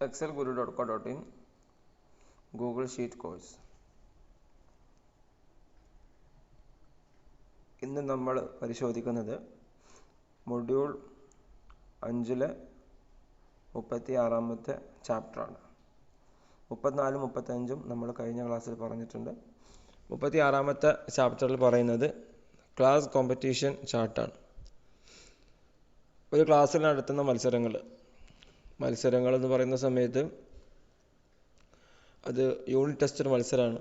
excelguru.co.in Google sheet course. ഇന്ന് നമ്മൾ പരിശോധിക്കുന്നത് മൊഡ്യൂൾ 5 36ാമത്തെ ചാപ്റ്ററാണ്. 34 35 നമ്മൾ കഴിഞ്ഞ ക്ലാസ്സിൽ പറഞ്ഞിട്ടുണ്ട്. 36ാമത്തെ ചാപ്റ്ററിൽ പറയുന്നത് ക്ലാസ് കോമ്പറ്റീഷൻ ചാർട്ടാണ്. ഒരു ക്ലാസ്സിൽ നടത്തുന്ന മത്സരങ്ങൾ എന്ന് പറയുന്ന സമയത്ത് അത് യൂണിറ്റ് ടെസ്റ്റ് മത്സരമാണ്.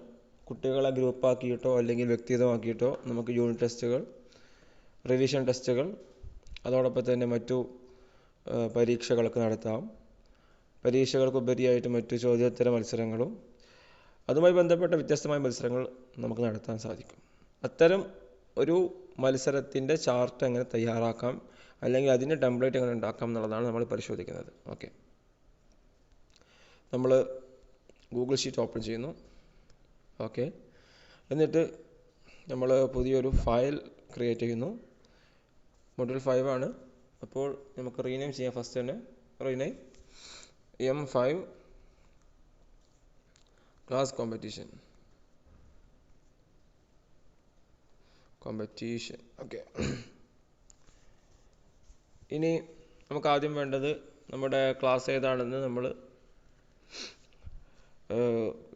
കുട്ടികളെ ഗ്രൂപ്പാക്കിയിട്ടോ അല്ലെങ്കിൽ വ്യക്തിഗതമാക്കിയിട്ടോ നമുക്ക് യൂണിറ്റ് ടെസ്റ്റുകൾ, റിവിഷൻ ടെസ്റ്റുകൾ, അതോടൊപ്പം തന്നെ മറ്റു പരീക്ഷകളൊക്കെ നടത്താം. പരീക്ഷകൾക്കുപരിയായിട്ട് മറ്റു ചോദ്യോത്തര മത്സരങ്ങളും അതുമായി ബന്ധപ്പെട്ട വ്യത്യസ്തമായ മത്സരങ്ങൾ നമുക്ക് നടത്താൻ സാധിക്കും. അത്തരം ഒരു മത്സരത്തിൻ്റെ ചാർട്ട് എങ്ങനെ തയ്യാറാക്കാം, അല്ലെങ്കിൽ അതിൻ്റെ ടെംപ്ലേറ്റ് എങ്ങനെ ഉണ്ടാക്കാം എന്നുള്ളതാണ് നമ്മൾ പരിശോധിക്കുന്നത്. ഓക്കെ, നമ്മൾ ഗൂഗിൾ ഷീറ്റ് ഓപ്പൺ ചെയ്യുന്നു. ഓക്കെ, എന്നിട്ട് നമ്മൾ പുതിയൊരു ഫയൽ ക്രിയേറ്റ് ചെയ്യുന്നു. മൊഡ്യൂൾ 5 ആണ്. അപ്പോൾ നമുക്ക് റീനെയിം ചെയ്യാം. ഫസ്റ്റ് തന്നെ rename M5 class competition. Okay, ഇനി നമുക്ക് ആദ്യം വേണ്ടത് നമ്മുടെ ക്ലാസ് ഏതാണെന്ന് നമ്മൾ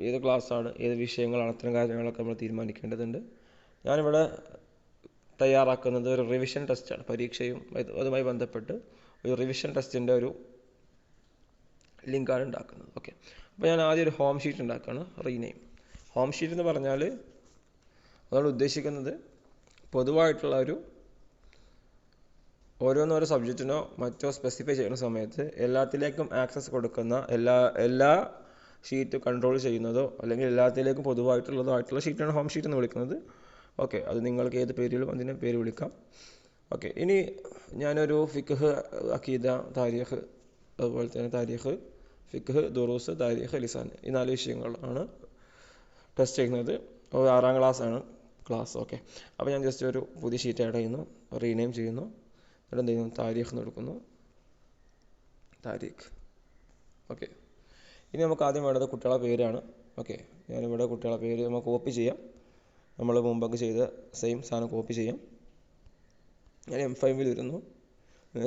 ഏത് ക്ലാസ്സാണ്, ഏത് വിഷയങ്ങളാണ്, അത്തരം കാര്യങ്ങളൊക്കെ നമ്മൾ തീരുമാനിക്കേണ്ടതുണ്ട്. ഞാനിവിടെ തയ്യാറാക്കുന്നത് ഒരു റിവിഷൻ ടെസ്റ്റാണ്. പരീക്ഷയും അതുമായി ബന്ധപ്പെട്ട് ഒരു റിവിഷൻ ടെസ്റ്റിൻ്റെ ഒരു ലിങ്കാണ് ഉണ്ടാക്കുന്നത്. ഓക്കെ, അപ്പോൾ ഞാൻ ആദ്യം ഒരു ഹോം ഷീറ്റ് ഉണ്ടാക്കുകയാണ്. റീനെയിം ഹോം ഷീറ്റ് എന്ന് പറഞ്ഞാൽ അതാണ് ഉദ്ദേശിക്കുന്നത് പൊതുവായിട്ടുള്ള ഒരു ഓരോ സബ്ജക്റ്റിനോ മറ്റോ സ്പെസിഫൈ ചെയ്യുന്ന സമയത്ത് എല്ലാത്തിലേക്കും ആക്സസ് കൊടുക്കുന്ന എല്ലാ ഷീറ്റ് കൺട്രോൾ ചെയ്യുന്നതോ അല്ലെങ്കിൽ എല്ലാത്തിലേക്കും പൊതുവായിട്ടുള്ളതോ ആയിട്ടുള്ള ഷീറ്റാണ് ഹോം ഷീറ്റ് എന്ന് വിളിക്കുന്നത്. ഓക്കെ, അത് നിങ്ങൾക്ക് ഏത് പേരിലും അതിനെ പേര് വിളിക്കാം. ഓക്കെ, ഇനി ഞാനൊരു ഫിഖ്, അഖീദ, താരീഖ്, അതുപോലെ തന്നെ താരീഖ്, ഫിഖ്, ദുറൂസ്, താരീഖ്, ലിസാൻ, ഈ 4 വിഷയങ്ങളാണ് ടെസ്റ്റ് ചെയ്യുന്നത്. 6ാം ക്ലാസ്സാണ് ക്ലാസ്. ഓക്കെ, അപ്പോൾ ഞാൻ ജസ്റ്റ് ഒരു പുതിയ ഷീറ്റ് ആഡ് ചെയ്യുന്നു, റീനെയിം ചെയ്യുന്നു. എന്നിട്ട് എന്ത് ചെയ്യുന്നു, താരീഖ് എന്ന് എടുക്കുന്നു. താരീഖ്. ഓക്കെ, ഇനി നമുക്ക് ആദ്യം വേണ്ടത് കുട്ടികളുടെ പേരാണ്. ഓക്കെ, ഞാനിവിടെ കുട്ടികളുടെ പേര് നമുക്ക് കോപ്പി ചെയ്യാം. നമ്മൾ മുമ്പൊക്കെ ചെയ്ത സെയിം സാധനം കോപ്പി ചെയ്യാം. ഞാൻ M5 വരുന്നു.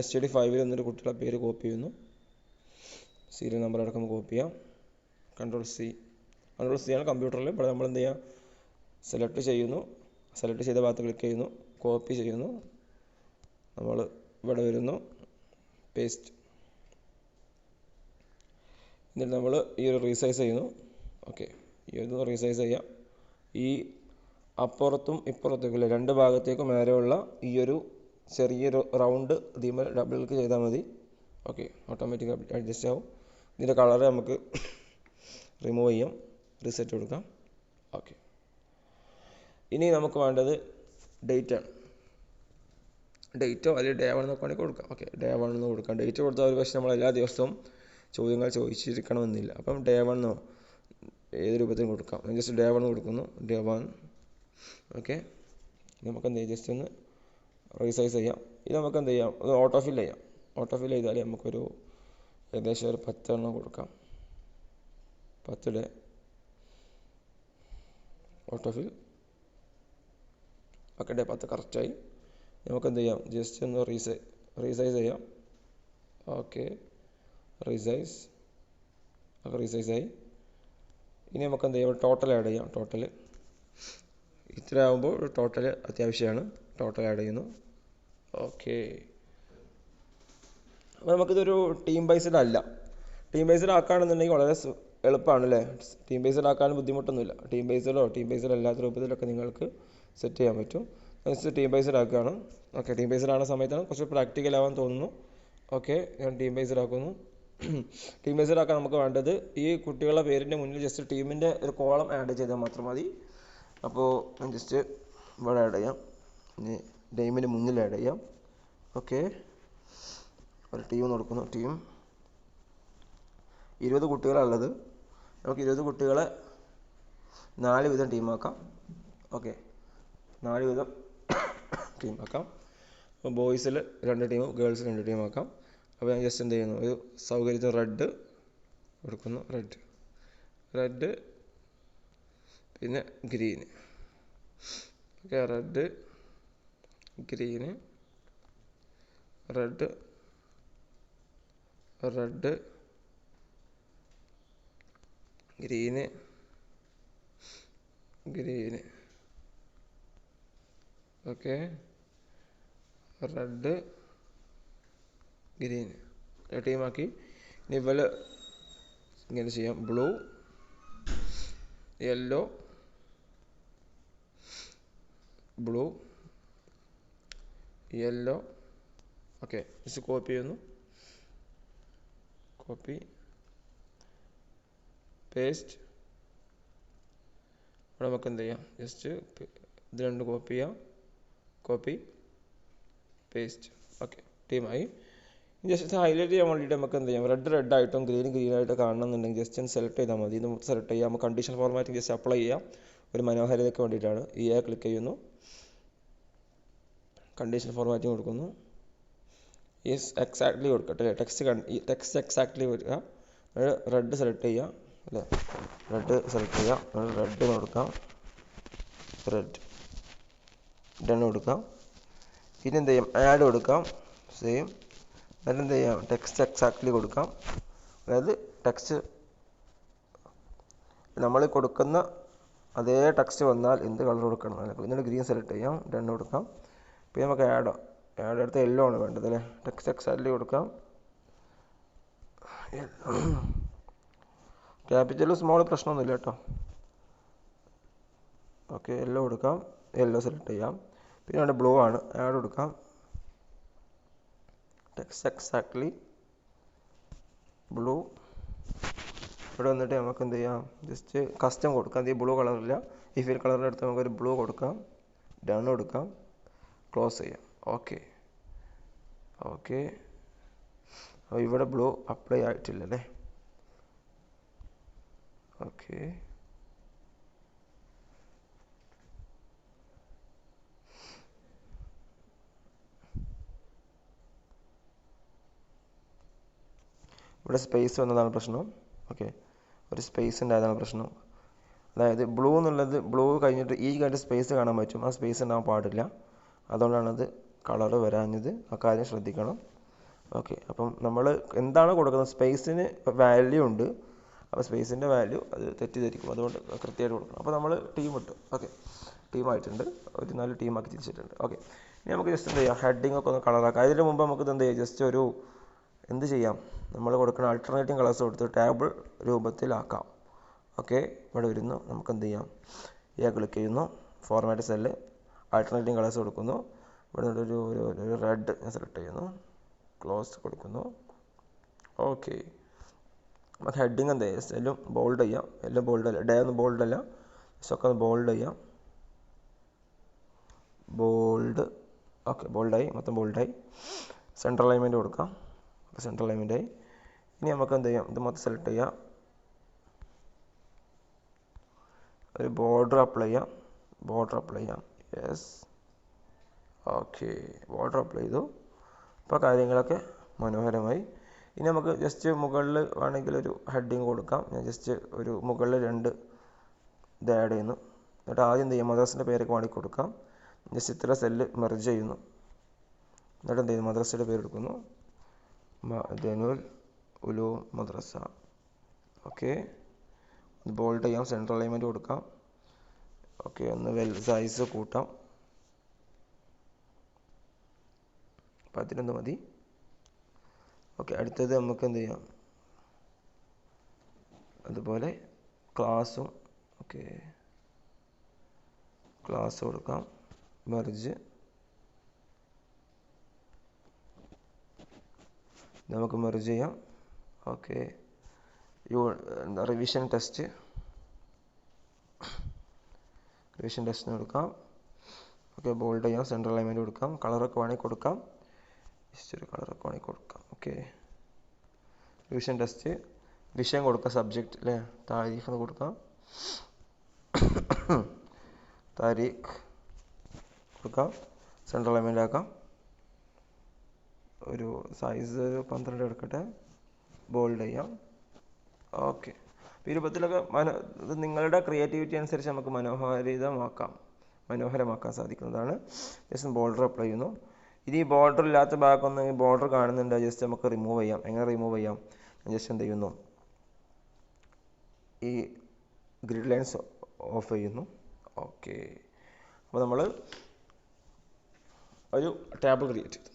STD 5 എന്നൊരു കുട്ടികളുടെ പേര് കോപ്പി ചെയ്യുന്നു. സീരിയൽ നമ്പർ അടക്കം കോപ്പി ചെയ്യാം. കൺട്രോൾ സി ആണ് കമ്പ്യൂട്ടറിൽ. ഇവിടെ നമ്മൾ എന്ത് ചെയ്യാം, സെലക്ട് ചെയ്യുന്നു. സെലക്ട് ചെയ്ത ഭാഗത്ത് ക്ലിക്ക് ചെയ്യുന്നു, കോപ്പി ചെയ്യുന്നു. നമ്മൾ ഇവിടെ വരുന്നു, പേസ്റ്റ്. എന്നിട്ട് നമ്മൾ ഈ ഒരു റീസൈസ് ചെയ്യുന്നു. ഓക്കെ, ഈ ഒരു റീസൈസ് ചെയ്യാം. ഈ അപ്പുറത്തും ഇപ്പുറത്തേക്കുള്ള 2 ഭാഗത്തേക്കും നേരെയുള്ള ഈ ഒരു ചെറിയൊരു റൗണ്ട് ഇതിന്മേൽ ഡബിൾ ക്ലിക്ക് ചെയ്താൽ മതി. ഓക്കെ, ഓട്ടോമാറ്റിക് അഡ്ജസ്റ്റ് ആവും. ഇതിൻ്റെ കളറ് നമുക്ക് റിമൂവ് ചെയ്യാം, റീസെറ്റ് കൊടുക്കാം. ഓക്കെ, ഇനി നമുക്ക് വേണ്ടത് ഡേറ്റ് ആണ്. ഡേറ്റോ അല്ലെങ്കിൽ ഡേ 1 എന്നൊക്കെ വേണമെങ്കിൽ കൊടുക്കാം. ഓക്കെ, ഡേ 1 എന്ന് കൊടുക്കാം. ഡേറ്റ് കൊടുത്താൽ ഒരു പക്ഷേ നമ്മൾ എല്ലാ ദിവസവും ചോദ്യങ്ങൾ ചോദിച്ചിരിക്കണമെന്നില്ല. അപ്പം ഡേ 1 എന്നോ ഏത് രൂപത്തിലും കൊടുക്കാം. ജസ്റ്റ് ഡേ 1 കൊടുക്കുന്നു, ഡേ 1. ഓക്കെ, നമുക്ക് എന്ത് ചെയ്യാം, ജസ്റ്റ് ഒന്ന് റീസൈസ് ചെയ്യാം. ഇത് നമുക്ക് എന്ത് ചെയ്യാം, അത് ഓട്ടോ ഫിൽ ചെയ്യാം. ഓട്ടോ ഫിൽ ചെയ്താൽ നമുക്കൊരു ഏകദേശം ഒരു 10 എണ്ണം കൊടുക്കാം. 10 day auto fill. Okay, day 10 കറക്റ്റായി. നമുക്ക് എന്ത് ചെയ്യാം, ജസ്റ്റ് ഒന്ന് റീസൈസ് ചെയ്യാം. ഓക്കെ, റീസൈസ് ആയി. ഇനി നമുക്ക് എന്ത് ചെയ്യാം, ടോട്ടൽ ആഡ് ചെയ്യാം. ടോട്ടൽ ഇത്ര ആകുമ്പോൾ ടോട്ടൽ അത്യാവശ്യമാണ്. ടോട്ടൽ ആഡ് ചെയ്യുന്നു. ഓക്കെ, അപ്പോൾ നമുക്കിതൊരു ടീം ബേസ്ഡ് അല്ല. ടീം ബേസ്ഡ് ആക്കുകയാണെന്നുണ്ടെങ്കിൽ വളരെ എളുപ്പമാണ് അല്ലേ. ടീം ബേസ്ഡ് ആക്കാൻ ബുദ്ധിമുട്ടൊന്നുമില്ല. ടീം ബേസ്ഡ് അല്ലാത്ത രൂപത്തിലൊക്കെ നിങ്ങൾക്ക് സെറ്റ് ചെയ്യാൻ പറ്റും. ജസ്റ്റ് ടീം ബേസ്ഡ് ആക്കുകയാണ്. ഓക്കെ, ടീം ബേസ്ഡ് ആകുന്ന സമയത്താണ് കുറച്ച് പ്രാക്ടിക്കൽ ആവാൻ തോന്നുന്നു. ഓക്കെ, ഞാൻ ടീം ബേസ്ഡ് ആക്കുന്നു. ടീം ബേസ്ഡ് ആക്കാൻ നമുക്ക് വേണ്ടത് ഈ കുട്ടികളുടെ പേരിൻ്റെ മുന്നിൽ ജസ്റ്റ് ടീമിൻ്റെ ഒരു കോളം ആഡ് ചെയ്താൽ മാത്രം മതി. അപ്പോൾ ഞാൻ ജസ്റ്റ് ഇവിടെ ആഡ് ചെയ്യാം, ഇനി ടീമിൻ്റെ മുന്നിൽ ആഡ് ചെയ്യാം. ഓക്കെ, ഒരു ടീം കൊടുക്കുന്നു. ടീം 20 കുട്ടികളുള്ളത്. നമുക്ക് 20 കുട്ടികളെ 4 വിധം ടീമാക്കാം. ഓക്കെ, 4 വിധം ടീമാക്കാം. അപ്പോൾ ബോയ്സിൽ 2 ടീമും ഗേൾസിൽ 2 ടീമാക്കാം. അപ്പോൾ ഞാൻ ജസ്റ്റ് എന്ത് ചെയ്യുന്നു, ഒരു സൗകര്യത്തിന് റെഡ്, കൊടുക്കുന്നു, റെഡ് പിന്നെ green. Okay, red green red green okay, red green ടീമാക്കി. ഇനി ഇവല് ഇങ്ങനെ ചെയ്യാം, blue yellow okay. Just copy ചെയ്യുന്നു, കോപ്പി പേസ്റ്റ്. ഇവിടെ നമുക്ക് എന്ത് ചെയ്യാം, ജസ്റ്റ് ഇത് രണ്ട് കോപ്പി ചെയ്യാം, കോപ്പി പേസ്റ്റ്. ഓക്കെ, ടീമായി. ജസ്റ്റ് ഹൈലൈറ്റ് ചെയ്യാൻ വേണ്ടിയിട്ട് നമുക്ക് എന്ത് ചെയ്യാം, റെഡ് ആയിട്ടും ഗ്രീൻ ആയിട്ടും കാണണമെന്നുണ്ടെങ്കിൽ ജസ്റ്റ് ഒന്ന് സെലക്ട് ചെയ്താൽ മതി. ഇത് സെലക്ട് ചെയ്യാം, നമുക്ക് കണ്ടീഷൻ ഫോർമാറ്റിംഗ് ജസ്റ്റ് അപ്ലൈ ചെയ്യാം. ഒരു മനോഹാരിതയ്ക്ക് വേണ്ടിയിട്ടാണ്. ക്ലിക്ക് ചെയ്യുന്നു, കണ്ടീഷൻ ഫോർമാറ്റിംഗ് കൊടുക്കുന്നു. യെസ് എക്സാക്ട്ലി കൊടുക്കട്ടെ, ടെക്സ്റ്റ് എക്സാക്ട്ലി വരിക. റെഡ് സെലക്ട് ചെയ്യാം അല്ലേ, റെഡ് കൊടുക്കാം, ഡൺ കൊടുക്കാം. പിന്നെ എന്ത് ചെയ്യാം, ആഡ് കൊടുക്കാം, സെയിം. എന്നിട്ട് എന്ത് ചെയ്യാം, ടെക്സ്റ്റ് എക്സാക്ട്ലി കൊടുക്കാം. അതായത് ടെക്സ്റ്റ് നമ്മൾ കൊടുക്കുന്ന അതേ ടെക്സ്റ്റ് വന്നാൽ എന്ത് കളർ കൊടുക്കണം. എന്നിട്ട് ഗ്രീൻ സെലക്ട് ചെയ്യാം, ഡൺ കൊടുക്കാം. പിന്നെ നമുക്ക് ആഡ് എടുത്ത് യെല്ലോ ആണ് വേണ്ടത് അല്ലേ, ടെക്സ്റ്റ് എക്സാക്ട്ലി കൊടുക്കാം. ക്യാപിറ്റൽ സ്മോൾ പ്രശ്നമൊന്നുമില്ല കേട്ടോ. ഓക്കെ, യെല്ലോ കൊടുക്കാം, യെല്ലോ സെലക്ട് ചെയ്യാം. പിന്നെ അവിടെ ബ്ലൂ ആണ്, ആഡ് കൊടുക്കാം, ടെക്സ്റ്റ് എക്സാക്ട്ലി ബ്ലൂ. ഇവിടെ വന്നിട്ട് നമുക്ക് എന്ത് ചെയ്യാം, ജസ്റ്റ് കസ്റ്റം കൊടുക്കാം. ഈ ബ്ലൂ കളറില്ല, ഈ ഫിൽ കളറിൻ്റെ അടുത്ത് നമുക്കൊരു ബ്ലൂ കൊടുക്കാം, ഡൺ കൊടുക്കാം, ക്ലോസ് ചെയ്യാം. ഓക്കെ, അപ്പോൾ ഇവിടെ ബ്ലൂ അപ്ലൈ ആയിട്ടില്ല അല്ലേ. ഓക്കെ, ഇവിടെ സ്പേസ് വന്നതാണ് പ്രശ്നം. ഓക്കെ, ഒരു സ്പേസ് ഉണ്ടായതാണ് പ്രശ്നം. അതായത് ബ്ലൂ കഴിഞ്ഞിട്ട് കഴിഞ്ഞിട്ട് സ്പേസ് കാണാൻ പറ്റും, ആ സ്പേസ് ഉണ്ടാകാൻ പാടില്ല. അതുകൊണ്ടാണത് കളറ് വരാഞ്ഞത്, ആ കാര്യം ശ്രദ്ധിക്കണം. ഓക്കെ, അപ്പം നമ്മൾ എന്താണ് കൊടുക്കുന്നത്, സ്പേസിന് വാല്യൂ ഉണ്ട്. അപ്പോൾ സ്പേസിൻ്റെ വാല്യൂ അത് തെറ്റിദ്ധരിക്കും, അതുകൊണ്ട് കൃത്യമായിട്ട് കൊടുക്കണം. അപ്പോൾ നമ്മൾ ടീം ഇട്ടു. ഓക്കെ, ടീമായിട്ടുണ്ട്, ഒരു 4 ടീമാക്കി തിരിച്ചിട്ടുണ്ട്. ഓക്കെ, ഇനി നമുക്ക് ജസ്റ്റ് എന്ത് ചെയ്യാം, ഹെഡിങ് ഒക്കെ ഒന്ന് കളറാക്കാം. അതിന് മുമ്പ് നമുക്ക് എന്ത് ചെയ്യാം, ജസ്റ്റ് എന്ത് ചെയ്യാം, നമ്മൾ കൊടുക്കുന്ന ആൾട്ടർനേറ്റിംഗ് കളേഴ്സ് കൊടുത്ത് ടേബിൾ രൂപത്തിലാക്കാം. ഓക്കെ, ഇവിടെ വരുന്നു, നമുക്ക് എന്ത് ചെയ്യാം, ക്ലിക്ക് ചെയ്യുന്നു, ഫോർമാറ്റ് സെല്ല്, ആൾട്ടർനേറ്റിംഗ് കളേഴ്സ് കൊടുക്കുന്നു. ഇവിടെ ഒരു റെഡ് ഞാൻ സെലക്ട് ചെയ്യുന്നു, ക്ലോസ് കൊടുക്കുന്നു. ഓക്കെ, നമുക്ക് ഹെഡിങ് എന്ത് ചെയ്യാം, എല്ലാം ബോൾഡ് ചെയ്യാം. എല്ലാം ബോൾഡല്ല, ഒന്നും ബോൾഡല്ല, ഒക്കെ ഒന്ന് ബോൾഡ് ചെയ്യാം, ബോൾഡ്. ഓക്കെ, ബോൾഡായി, മൊത്തം ബോൾഡായി. സെൻട്രൽ അലൈൻമെൻറ്റ് കൊടുക്കാം, സെൻട്രൽ അലൈൻമെൻറ്റായി. ഇനി നമുക്ക് എന്ത് ചെയ്യാം, ഇത് മൊത്തം സെലക്ട് ചെയ്യാം, ഒരു ബോർഡർ അപ്ലൈ ചെയ്യാം. യെസ്, ഓക്കെ, ബോർഡർ അപ്ലൈ ചെയ്തു. ഇപ്പോൾ കാര്യങ്ങളൊക്കെ മനോഹരമായി. ഇനി നമുക്ക് ജസ്റ്റ് മുകളിൽ വേണമെങ്കിൽ ഒരു ഹെഡിങ് കൊടുക്കാം. ഞാൻ ജസ്റ്റ് ഒരു മുകളിൽ 2 ഇത് ആഡ് ചെയ്യുന്നു. എന്നിട്ട് ആദ്യം എന്ത് ചെയ്യാം, മദ്രസിൻ്റെ പേരൊക്കെ വേണമെങ്കിൽ കൊടുക്കാം. ജസ്റ്റ് ഇത്ര സെല്ല് മെർജ് ചെയ്യുന്നു. എന്നിട്ട് എന്ത് ചെയ്യുന്നു, മദ്രസയുടെ പേര് എടുക്കുന്നു, മഅ്ദനുൽ ഉലൂം മദ്രസ. ഓക്കെ, ബോൾഡ് ചെയ്യാം, സെൻട്രൽ അലൈൻമെൻറ്റ് കൊടുക്കാം. ഓക്കെ, ഒന്ന് സൈസ് കൂട്ടാം, 11 മതി. ഓക്കെ, അടുത്തത് നമുക്ക് എന്ത് ചെയ്യാം, അതുപോലെ ക്ലാസ് കൊടുക്കാം, മെർജ്. നമുക്ക് മെർജ് ചെയ്യാം. ഓക്കെ, റിവിഷൻ ടെസ്റ്റ് കൊടുക്കാം. ഓക്കെ, ബോൾഡ് ചെയ്യാം, സെൻട്രൽ അലൈൻമെൻറ്റ് കൊടുക്കാം, കളറൊക്കെ വേണമെങ്കിൽ കൊടുക്കാം, ജസ്റ്റ് ഒരു കളറൊക്കെ വേണമെങ്കിൽ കൊടുക്കാം. ഓക്കെ, റിവിഷൻ ടെസ്റ്റ്, വിഷയം കൊടുക്കാം, സബ്ജക്റ്റ് അല്ലേ, താരീഖ് എന്ന് കൊടുക്കാം, താരീഖ് കൊടുക്കാം, സെൻട്രൽ അലൈൻമെൻറ്റ് ആക്കാം. ഒരു സൈസ് 12 എടുക്കട്ടെ, ബോൾഡ് ചെയ്യാം. ഓക്കെ. ഈ രൂപത്തിലൊക്കെ ഇത് നിങ്ങളുടെ ക്രിയേറ്റിവിറ്റി അനുസരിച്ച് നമുക്ക് മനോഹരമാക്കാൻ സാധിക്കുന്നതാണ്. ജസ്റ്റ് ബോർഡർ അപ്ലൈ ചെയ്യുന്നു. ഇനി ബോർഡർ ഇല്ലാത്ത ഭാഗമൊന്നും ഈ ബോർഡർ കാണുന്നുണ്ട്, ജസ്റ്റ് നമുക്ക് റിമൂവ് ചെയ്യാം. എങ്ങനെ റിമൂവ് ചെയ്യാം? ജസ്റ്റ് എന്ത് ചെയ്യുന്നു, ഈ ഗ്രിഡ് ലൈൻസ് ഓഫ് ചെയ്യുന്നു. ഓക്കെ. അപ്പോൾ നമ്മൾ ഒരു ടേബിൾ ക്രിയേറ്റ് ചെയ്തു.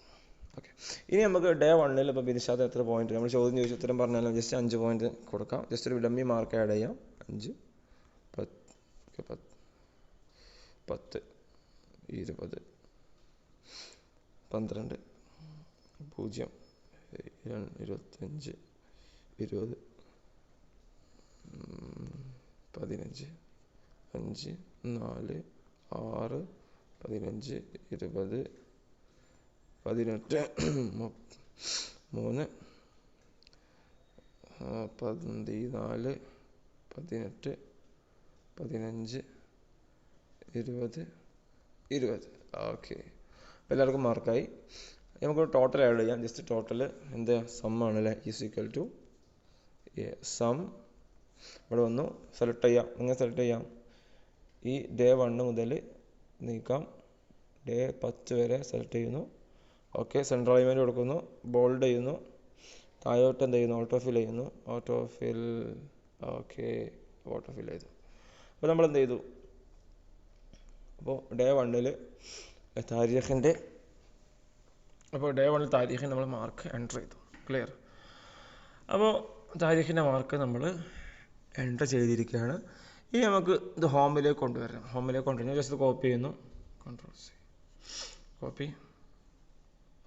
ഓക്കെ. ഇനി നമുക്ക് ഡേ 1 ഇപ്പോൾ ബിനിഷാദ് എത്ര പോയിന്റ്, നമ്മൾ ചോദ്യം ചോദിച്ചു ഉത്തരം പറഞ്ഞാലും ജസ്റ്റ് 5 പോയിന്റ് കൊടുക്കാം. ജസ്റ്റ് ഒരു ഡമ്മി മാർക്ക് ആഡ് ചെയ്യാം. 5, 10, 10, 20, 12, 0, 25, 20, 15, 5, 4, 6, 15, 20, 18, 3, 14, 18, 15, 20, 20. ഓക്കെ. അപ്പോൾ എല്ലാവർക്കും മാർക്കായി. നമുക്ക് ടോട്ടൽ ആഡ് ചെയ്യാം. ജസ്റ്റ് ടോട്ടൽ എന്ത് സം ആണല്ലേ, ഈസ് ഈക്വൽ ടു സം. ഇവിടെ വന്നു സെലക്ട് ചെയ്യാം. എങ്ങനെ സെലക്ട് ചെയ്യാം? ഈ ഡേ 1 മുതൽ നീക്കാം, ഡേ 10 വരെ സെലക്ട് ചെയ്യുന്നു. ഓക്കെ. സെൻട്രൽ അലൈൻമെൻറ്റ് കൊടുക്കുന്നു, ബോൾഡ് ചെയ്യുന്നു, താഴോട്ട് എന്ത് ചെയ്യുന്നു, ഓട്ടോഫിൽ ചെയ്യുന്നു. ഓട്ടോഫിൽ ചെയ്തു. അപ്പോൾ നമ്മൾ എന്ത് ചെയ്തു? അപ്പോൾ ഡേ 1 താരീഖിൻ്റെ നമ്മൾ മാർക്ക് എൻ്റർ ചെയ്തു. ക്ലിയർ? അപ്പോൾ താരീഖിൻ്റെ മാർക്ക് നമ്മൾ എൻ്റർ ചെയ്തിരിക്കുകയാണ്. ഇനി നമുക്ക് ഇത് ഹോമിലേക്ക് കൊണ്ടുവരണം. ജസ്റ്റ് കോപ്പി ചെയ്യുന്നു, Ctrl+C, കോപ്പി.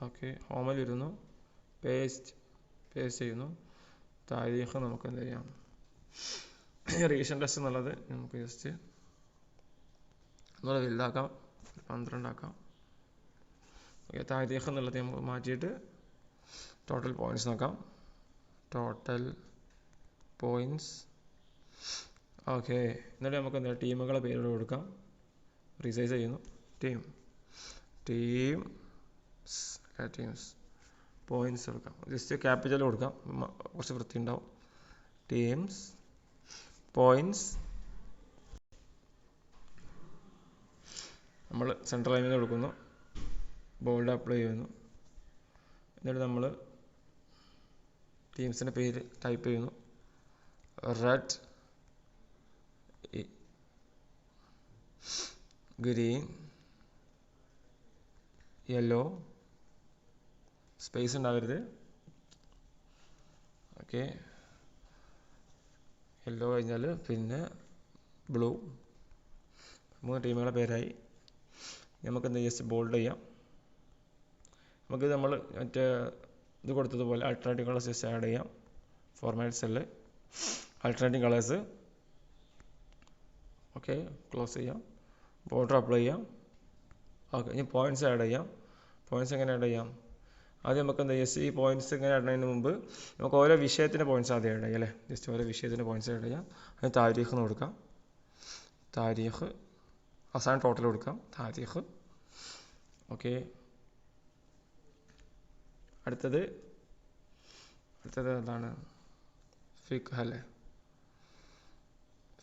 ഓക്കെ. ഹോമിലിരുന്നു, പേസ്റ്റ് ചെയ്യുന്നു. താരീഖ് നമുക്ക് എന്ത് ചെയ്യാം, റീസെൻ്റ് ടെസ്റ്റ് എന്നുള്ളത് നമുക്ക് ജസ്റ്റ് ഒന്നുകൂടെ വലുതാക്കാം, 12 ആക്കാം. ഓക്കെ. താരീഖ് എന്നുള്ളത് നമുക്ക് മാറ്റിയിട്ട് ടോട്ടൽ പോയിൻറ്റ്സ് നോക്കാം. Total points. ഓക്കെ. എന്നിട്ട് നമുക്ക് എന്താ ടീമുകളെ പേരോട് കൊടുക്കാം. റീസൈസ് ചെയ്യുന്നു. ടീംസ് പോയിൻറ്റ്സ് കൊടുക്കാം. ജസ്റ്റ് ക്യാപിറ്റൽ കൊടുക്കാം, കുറച്ച് വൃത്തി ഉണ്ടാവും. Teams points. നമ്മൾ സെൻട്രൽ ലൈനിൽ കൊടുക്കുന്നു, ബോൾഡ് അപ്ലൈ ചെയ്യുന്നു. എന്നിട്ട് നമ്മൾ ടീംസിൻ്റെ പേര് ടൈപ്പ് ചെയ്യുന്നു. റെഡ്, ഗ്രീൻ, യെല്ലോ, സ്പേസ് ഉണ്ടാകരുത്. ഓക്കെ. യെല്ലോ കഴിഞ്ഞാൽ പിന്നെ ബ്ലൂ. 3 ടീമുകളുടെ പേരായി. നമുക്ക് എന്താ ജസ്റ്റ് ബോൾഡ് ചെയ്യാം. നമുക്ക് നമ്മൾ മറ്റേ ഇത് കൊടുത്തതുപോലെ അൾട്ടർനേറ്റീവ് കളേഴ്സ് ജസ്റ്റ് ആഡ് ചെയ്യാം. Format cell, alternative colours. Okay. Close ചെയ്യാം, ബോർഡർ അപ്ലൈ ചെയ്യാം. ഓക്കെ. ഇനി പോയിൻറ്റ്സ് ആഡ് ചെയ്യാം. പോയിൻറ്റ്സ് എങ്ങനെ ആഡ് ചെയ്യാം? ആദ്യം നമുക്ക് എന്താ ജസ്റ്റ് ഈ പോയിൻറ്റ്സ് ഇങ്ങനെ ആഡ് ചെയ്യുന്നതിന് മുമ്പ് നമുക്ക് ഓരോ വിഷയത്തിൻ്റെ പോയിൻറ്റ്സ് ആദ്യം ആഡ് ചെയ്യാം അല്ലേ. ജസ്റ്റ് ഓരോ വിഷയത്തിൻ്റെ പോയിൻറ്റ്സ് ആഡ് ചെയ്യാം. അതിന് താരീഖ് എന്ന് കൊടുക്കാം. താരീഖ് അവസാനം ടോട്ടൽ കൊടുക്കാം. താരീഖ്. ഓക്കെ. അടുത്തത് എന്താണ്? ഫിഖ് അല്ലേ.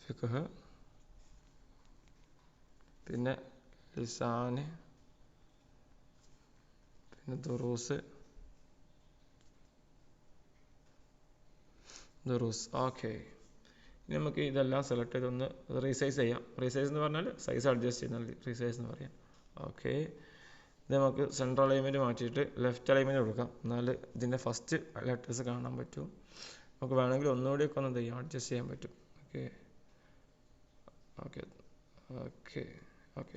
ഫിഖ്. പിന്നെ ലിസാന്, പിന്നെ ദുറൂസ്. ഓക്കെ. ഇനി നമുക്ക് ഇതെല്ലാം സെലക്ട് ചെയ്തൊന്ന് റീസൈസ് ചെയ്യാം. റീസൈസ് എന്ന് പറഞ്ഞാൽ സൈസ് അഡ്ജസ്റ്റ് ചെയ്യുന്ന റീസൈസ് എന്ന് പറയാം. ഓക്കെ. ഇത് നമുക്ക് സെൻട്രൽ അലൈൻമെൻറ്റ് മാറ്റിയിട്ട് ലെഫ്റ്റ് അലൈൻമെൻറ്റ് കൊടുക്കാം. എന്നാൽ ഇതിൻ്റെ ഫസ്റ്റ് ലെറ്റേഴ്സ് കാണാൻ പറ്റും. നമുക്ക് വേണമെങ്കിൽ ഒന്നുകൂടിയൊക്കെ ഒന്ന് ചെയ്യാം, അഡ്ജസ്റ്റ് ചെയ്യാൻ പറ്റും. ഓക്കെ.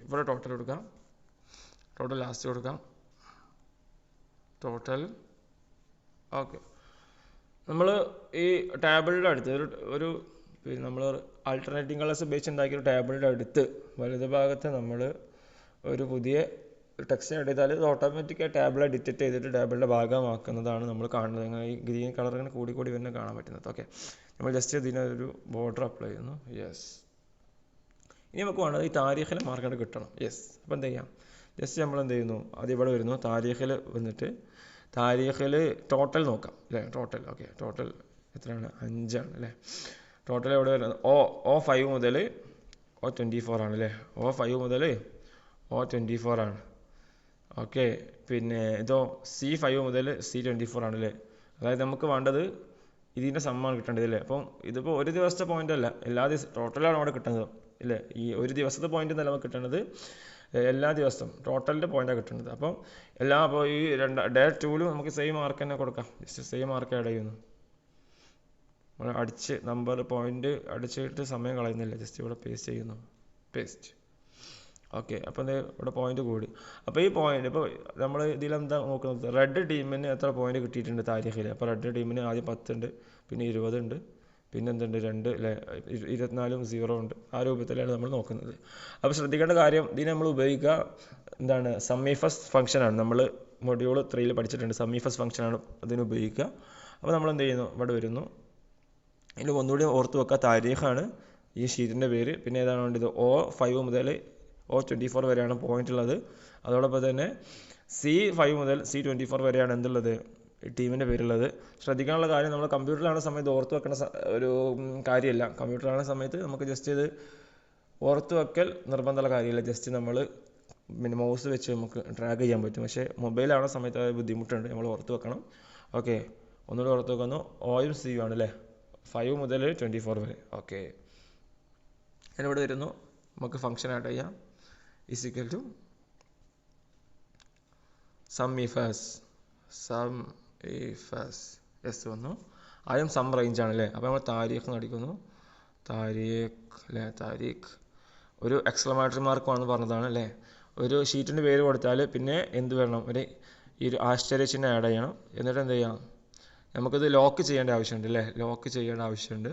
ഇവിടെ ടോട്ടൽ കൊടുക്കാം. ടോട്ടൽ ലാസ്റ്റ് കൊടുക്കാം. ടോട്ടൽ. ഓക്കെ. നമ്മൾ ഈ ടേബിളിൻ്റെ അടുത്ത് ഒരു പിന്നെ നമ്മൾ ആൾട്ടർനേറ്റീവ് കളേഴ്സ് ഉപയോഗിച്ച് ഉണ്ടാക്കിയ ഒരു ടേബിളിൻ്റെ അടുത്ത് വലതു ഭാഗത്ത് നമ്മൾ ഒരു പുതിയ ടെക്സ്റ്റ് ആഡ് ചെയ്താൽ ഇത് ഓട്ടോമാറ്റിക്കായി ടേബിളെ ഡിറ്റക്ട് ചെയ്തിട്ട് ടേബിളിൻ്റെ ഭാഗമാക്കുന്നതാണ് നമ്മൾ കാണുന്നത്. അങ്ങനെ ഈ ഗ്രീൻ കളർ ഇങ്ങനെ കൂടി വരുന്ന കാണാൻ പറ്റുന്നത്. ഓക്കെ. നമ്മൾ ജസ്റ്റ് ഇതിനൊരു ബോർഡർ അപ്ലൈ ചെയ്യുന്നു. യെസ്. ഇനി നമുക്ക് വേണ്ടത് ഈ താരീഖിലെ മാർക്കായിട്ട് കിട്ടണം. യെസ്. അപ്പോൾ എന്ത് ചെയ്യാം? ജസ്റ്റ് നമ്മൾ എന്ത് ചെയ്യുന്നു, അത് ഇവിടെ വരുന്നു. താരീഖിൽ വന്നിട്ട് താരീഖിൽ ടോട്ടൽ നോക്കാം അല്ലേ. ടോട്ടൽ. ഓക്കെ. ടോട്ടൽ എത്രയാണ് 5 ആണ് അല്ലേ. ടോട്ടൽ എവിടെ വരുന്നത് O5 മുതൽ O24 ആണ് അല്ലേ. O5 മുതൽ O24 ആണ്. ഓക്കെ, പിന്നെ ഇതോ C5 മുതൽ C24 ആണ് അല്ലേ. അതായത് നമുക്ക് വേണ്ടത് ഇതിൻ്റെ സമ്മാണ് കിട്ടേണ്ടത് അല്ലേ. അപ്പം ഇതിപ്പോൾ ഒരു ദിവസത്തെ പോയിന്റ് അല്ല, എല്ലാ ദിവസവും ടോട്ടലാണ് അവിടെ കിട്ടുന്നത് ഇല്ലേ. ഈ ഒരു ദിവസത്തെ പോയിന്റ് എന്നല്ല നമുക്ക് കിട്ടുന്നത്, എല്ലാ ദിവസവും ടോട്ടലിൻ്റെ പോയിന്റാണ് കിട്ടുന്നത്. അപ്പം അപ്പോൾ ഈ ഡേ 2ലും നമുക്ക് സെയിം മാർക്ക് തന്നെ കൊടുക്കാം. ജസ്റ്റ് സെയിം മാർക്ക് ആഡ് ചെയ്യുന്നു. നമ്മൾ അടിച്ച് നമ്പർ പോയിന്റ് അടിച്ചിട്ട് സമയം കളയുന്നില്ല, ജസ്റ്റ് ഇവിടെ പേസ്റ്റ് ചെയ്യുന്നു. പേസ്റ്റ്. ഓക്കെ, അപ്പോൾ ഇവിടെ പോയിന്റ് കൂടി. അപ്പോൾ ഈ പോയിന്റ് ഇപ്പോൾ നമ്മൾ ഇതിലെന്താ നോക്കുന്നത്, റെഡ് ടീമിന് എത്ര പോയിന്റ് കിട്ടിയിട്ടുണ്ട് താരീഖിൽ. അപ്പോൾ റെഡ് ടീമിന് ആദ്യം 10 ഉണ്ട്, പിന്നെ 20 ഉണ്ട്, പിന്നെ എന്തുണ്ട് 2 അല്ലേ, 24 0 ഉണ്ട്. ആ രൂപത്തിലാണ് നമ്മൾ നോക്കുന്നത്. അപ്പോൾ ശ്രദ്ധിക്കേണ്ട കാര്യം, ഇതിന് നമ്മൾ ഉപയോഗിക്കുക എന്താണ്, സമ്മീഫസ് ഫംഗ്ഷനാണ്. നമ്മൾ മൊഡ്യൂൾ 3 പഠിച്ചിട്ടുണ്ട്, സമ്മീഫസ് ഫംഗ്ഷനാണ് അതിന് ഉപയോഗിക്കുക. അപ്പോൾ നമ്മൾ എന്ത് ചെയ്യുന്നു, ഇവിടെ വരുന്നു. ഇതിൽ ഒന്നുകൂടി ഓർത്ത് വെക്കുക, താരീഖാണ് ഈ ഷീറ്റിൻ്റെ പേര്. പിന്നെ ഏതാണ് വേണ്ടത്, O5 മുതൽ O24 വരെയാണ് പോയിന്റ് ഉള്ളത്. അതോടൊപ്പം തന്നെ C5 മുതൽ C24 വരെയാണ് എന്തുള്ളത്, ടീമിൻ്റെ പേരുള്ളത്. ശ്രദ്ധിക്കാനുള്ള കാര്യം, നമ്മൾ കമ്പ്യൂട്ടറിലാണ് സമയത്ത് ഓർത്ത് വെക്കേണ്ട ഒരു കാര്യമല്ല. കമ്പ്യൂട്ടറിലാണ് സമയത്ത് നമുക്ക് ജസ്റ്റ് ഇത് ഓർത്ത് വെക്കൽ നിർബന്ധമുള്ള കാര്യമില്ല. ജസ്റ്റ് നമ്മൾ പിന്നെ മൗസ് വെച്ച് നമുക്ക് ഡ്രാഗ് ചെയ്യാൻ പറ്റും. പക്ഷേ മൊബൈലാവുന്ന സമയത്ത് അത് ബുദ്ധിമുട്ടുണ്ട്, നമ്മൾ ഓർത്ത് വെക്കണം. ഓക്കെ, ഒന്നുകൂടി ഓർത്ത് വെക്കുന്നു. Oയും Cയും ആണ് അല്ലേ, 5 മുതൽ 24 വരെ. ഓക്കെ, ഞാനിവിടെ വരുന്നു. നമുക്ക് ഫംഗ്ഷൻ ആഡ് ചെയ്യാം. ഈസ് ഈക്വൽ ടു സമ്മീഫസ് എസ് വന്നു. ആദ്യം സം റേഞ്ച് ആണ് അല്ലേ. അപ്പോൾ നമ്മൾ താരീഖ് അടിക്കുന്നു. താരീഖ് അല്ലേ, താരീഖ് ഒരു എക്സ്ക്ലമേറ്ററി മാർക്ക് വന്ന് പറഞ്ഞതാണ് അല്ലേ. ഒരു ഷീറ്റിൻ്റെ പേര് കൊടുത്താൽ പിന്നെ എന്ത് വേണം, ഈ ഒരു ആശ്ചര്യചിഹ്നം ആഡ് ചെയ്യണം. എന്നിട്ട് എന്ത് ചെയ്യാം, നമുക്കിത് ലോക്ക് ചെയ്യേണ്ട ആവശ്യമുണ്ട് അല്ലേ. ലോക്ക് ചെയ്യേണ്ട ആവശ്യമുണ്ട്.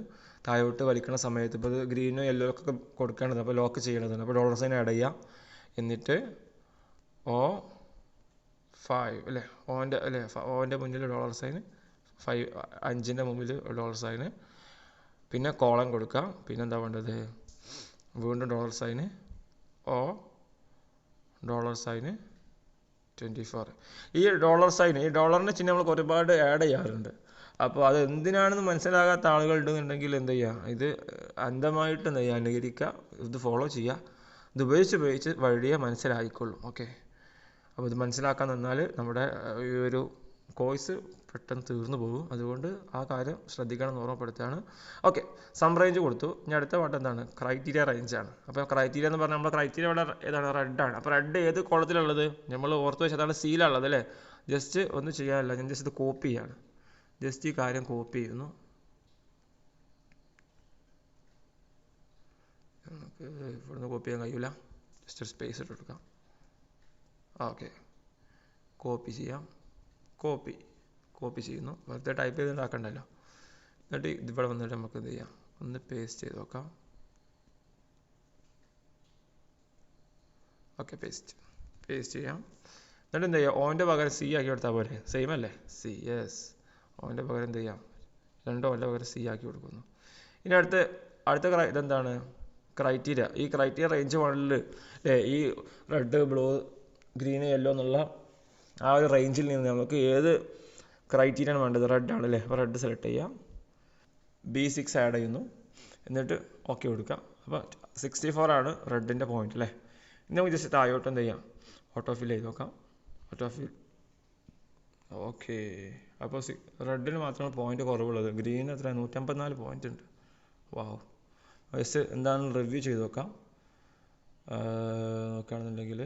താഴോട്ട് വലിക്കുന്ന സമയത്ത് ഇപ്പോൾ ഇത് ഗ്രീനോ യെല്ലോ ഒക്കെ കൊടുക്കേണ്ടത്, അപ്പോൾ ലോക്ക് ചെയ്യേണ്ടതാണ്. അപ്പോൾ ഡോളർ സൈൻ ആഡ് ചെയ്യാം. എന്നിട്ട് O5 അല്ലേ, ഓൻ്റെ മുന്നിൽ ഡോളർ സൈൻ 5, 5ൻ്റെ മുമ്പിൽ ഡോളർ സൈന്, പിന്നെ കോളൻ കൊടുക്കാം. പിന്നെ എന്താ വേണ്ടത്, വീണ്ടും ഡോളർ സൈന് ഡോളർ സൈന് 24. ഈ ഡോളറിൻ്റെ ചിഹ്നം നമ്മൾ ഒരുപാട് ആഡ് ചെയ്യാറുണ്ട്. അപ്പോൾ അത് എന്തിനാണെന്ന് മനസ്സിലാകാത്ത ആളുകൾ ഉണ്ടെന്നുണ്ടെങ്കിൽ എന്ത് ചെയ്യുക, ഇത് അന്ധമായിട്ട് എന്ത് ചെയ്യുക, അനുകരിക്കുക, ഇത് ഫോളോ ചെയ്യുക. ഇത് ഉപയോഗിച്ച് വഴിയെ മനസ്സിലായിക്കൊള്ളും. ഓക്കെ, അപ്പോൾ ഇത് മനസ്സിലാക്കാൻ നിന്നാൽ നമ്മുടെ ഈ ഒരു കോഴ്സ് പെട്ടെന്ന് തീർന്നു പോകും. അതുകൊണ്ട് ആ കാര്യം ശ്രദ്ധിക്കണം എന്ന് ഓർമ്മപ്പെടുത്തുകയാണ്. ഓക്കെ, സം റേഞ്ച് കൊടുത്തു. ഇനി അടുത്ത പാട്ട് എന്താണ്, ക്രൈറ്റീരിയ റേഞ്ചാണ്. അപ്പോൾ ക്രൈറ്റീരിയ എന്ന് പറഞ്ഞാൽ നമ്മുടെ ക്രൈറ്റീരിയ ഇവിടെ ഏതാണ്, റെഡാണ്. അപ്പോൾ റെഡ് ഏത് കോളത്തിലുള്ളത്, നമ്മൾ ഓർത്ത് വെച്ചാൽ അതാണ് സീലുള്ളത് അല്ലേ. ജസ്റ്റ് ഒന്നും ചെയ്യാനില്ല, ഞാൻ ജസ്റ്റ് ഇത് കോപ്പി ചെയ്യാണ്. ജസ്റ്റ് ഈ കാര്യം കോപ്പി ചെയ്യുന്നു. നമുക്ക് ഇവിടുന്ന് കോപ്പി ചെയ്യാൻ കഴിയില്ല, ജസ്റ്റ് ഒരു സ്പേസ് ഇട്ട് കൊടുക്കാം. ഓക്കെ, കോപ്പി ചെയ്യാം. കോപ്പി ചെയ്യുന്നു. വെറുതെ ടൈപ്പ് ചെയ്ത് ഉണ്ടാക്കണ്ടല്ലോ. എന്നിട്ട് ഇതിവിടെ വന്നിട്ട് നമുക്ക് എന്ത് ചെയ്യാം, ഒന്ന് പേസ്റ്റ് ചെയ്ത് നോക്കാം. ഓക്കെ, പേസ്റ്റ് ചെയ്യാം. എന്നിട്ട് എന്ത് ചെയ്യാം, ഓൻ്റെ പകരം C ആക്കി കൊടുത്താൽ പോലെ, സെയിം അല്ലേ, C. യെസ്, ഓൻ്റെ പകരം എന്ത് ചെയ്യാം, 2 ഓൻ്റെ പകരം C ആക്കി കൊടുക്കുന്നു. ഇനി അടുത്ത ഇതെന്താണ്, ക്രൈറ്റീരിയ. ഈ ക്രൈറ്റീരിയ റേഞ്ച് മോഡലിൽ അല്ലേ, ഈ റെഡ്, ബ്ലൂ, ഗ്രീൻ, യെല്ലോ എന്നുള്ള ആ ഒരു റേഞ്ചിൽ നിന്ന് നമുക്ക് ഏത് ക്രൈറ്റീരിയ ആണ് വേണ്ടത്, റെഡ് ആണല്ലേ. അപ്പോൾ റെഡ് സെലക്ട് ചെയ്യാം. B6 ആഡ് ചെയ്യുന്നു. എന്നിട്ട് ഓക്കെ കൊടുക്കാം. അപ്പോൾ 64 ആണ് റെഡിൻ്റെ പോയിന്റ് അല്ലേ. ഇനി നമുക്ക് ജസ്റ്റ് താഴോട്ട് എന്ത് ചെയ്യാം, ഓട്ടോ ഫിൽ ചെയ്ത് നോക്കാം. ഓക്കെ, അപ്പോൾ റെഡിന് മാത്രമാണ് പോയിന്റ് കുറവുള്ളത്. ഗ്രീൻ എത്ര, 154 പോയിന്റ് ഉണ്ട്. വാവ്. ജസ്റ്റ് എന്താണെന്ന് റിവ്യൂ ചെയ്ത് നോക്കാം. നോക്കുകയാണെന്നുണ്ടെങ്കിൽ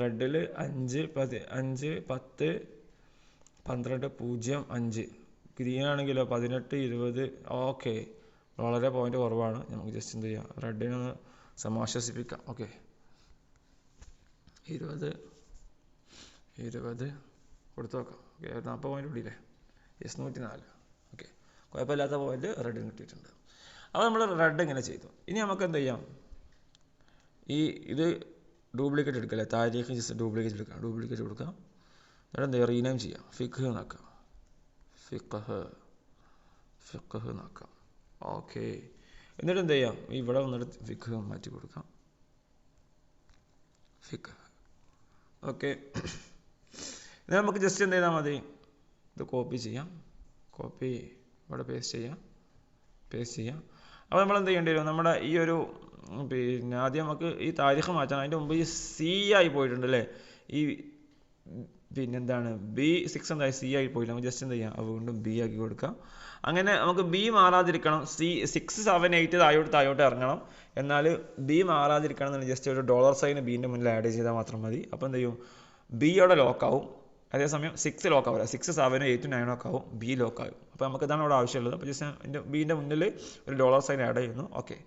റെഡിൽ 5, 10, 12, 0, 5. ഗ്രീൻ ആണെങ്കിലോ 18, 20. ഓക്കെ, വളരെ പോയിന്റ് കുറവാണ്. നമുക്ക് ജസ്റ്റ് എന്ത് ചെയ്യാം, റെഡിനെ ഒന്ന് സമാശ്വസിപ്പിക്കാം. ഓക്കെ, 20 കൊടുത്തു നോക്കാം. ഓക്കെ, 40 പോയിന്റ് കൂടിയില്ലേ, 104. ഓക്കെ, കുഴപ്പമില്ലാത്ത പോയിന്റ് റെഡിന് കിട്ടിയിട്ടുണ്ട്. അപ്പോൾ നമ്മൾ റെഡ് ഇങ്ങനെ ചെയ്തു. ഇനി നമുക്ക് എന്ത് ചെയ്യാം, ഇത് ഡ്യൂപ്ലിക്കേറ്റ് എടുക്കല്ലേ, താരീഖ് ജസ്റ്റ് ഡ്യൂപ്ലിക്കേറ്റ് കൊടുക്കാം. എന്നിട്ട് എന്ത് ചെയ്യുക, റീനെയിം ചെയ്യാം, ഫിഖ് എന്നാക്കാം. ഓക്കെ, എന്നിട്ട് എന്ത് ചെയ്യാം, ഇവിടെ വന്നിട്ട് ഫിഖ് മാറ്റി കൊടുക്കാം. ഓക്കെ, ഇത് നമുക്ക് ജസ്റ്റ് എന്ത് ചെയ്താൽ മതി, ഇത് കോപ്പി ചെയ്യാം. കോപ്പി ഇവിടെ പേസ്റ്റ് ചെയ്യാം. അപ്പോൾ നമ്മൾ എന്ത് ചെയ്യേണ്ടി വരും? നമ്മുടെ ഈ ഒരു പിന്നെ ആദ്യം നമുക്ക് ഈ താരിഖ് മാറ്റണം. അതിൻ്റെ മുമ്പ് ഈ സി ആയി പോയിട്ടുണ്ട് അല്ലേ? ഈ പിന്നെന്താണ് B6 എന്തായി സി ആയി പോയില്ല. നമുക്ക് ജസ്റ്റ് എന്ത് ചെയ്യാം, വീണ്ടും B ആക്കി കൊടുക്കാം. അങ്ങനെ നമുക്ക് B മാറാതിരിക്കണം. 6, 7, 8 താഴോട്ട് ഇറങ്ങണം. എന്നാൽ B മാറാതിരിക്കണം എന്നുണ്ടെങ്കിൽ ജസ്റ്റ് ഒരു $സൈൻ ബീൻ്റെ മുന്നിൽ ആഡ് ചെയ്താൽ മാത്രം മതി. അപ്പോൾ എന്ത് ചെയ്യും, B അവിടെ ലോക്കാവും. അതേസമയം 6 ലോക്കാവില്ല. 6, 7, 8, 9 ഒക്കെ ആവും, B ലോക്കാവും. അപ്പോൾ നമുക്ക് ഇതാണ് ഇവിടെ ആവശ്യമുള്ളത്. അപ്പോൾ ജസ്റ്റ് ബീൻ്റെ മുന്നിൽ ഒരു $സൈൻ ആഡ് ചെയ്യുന്നു. ഓക്കെ,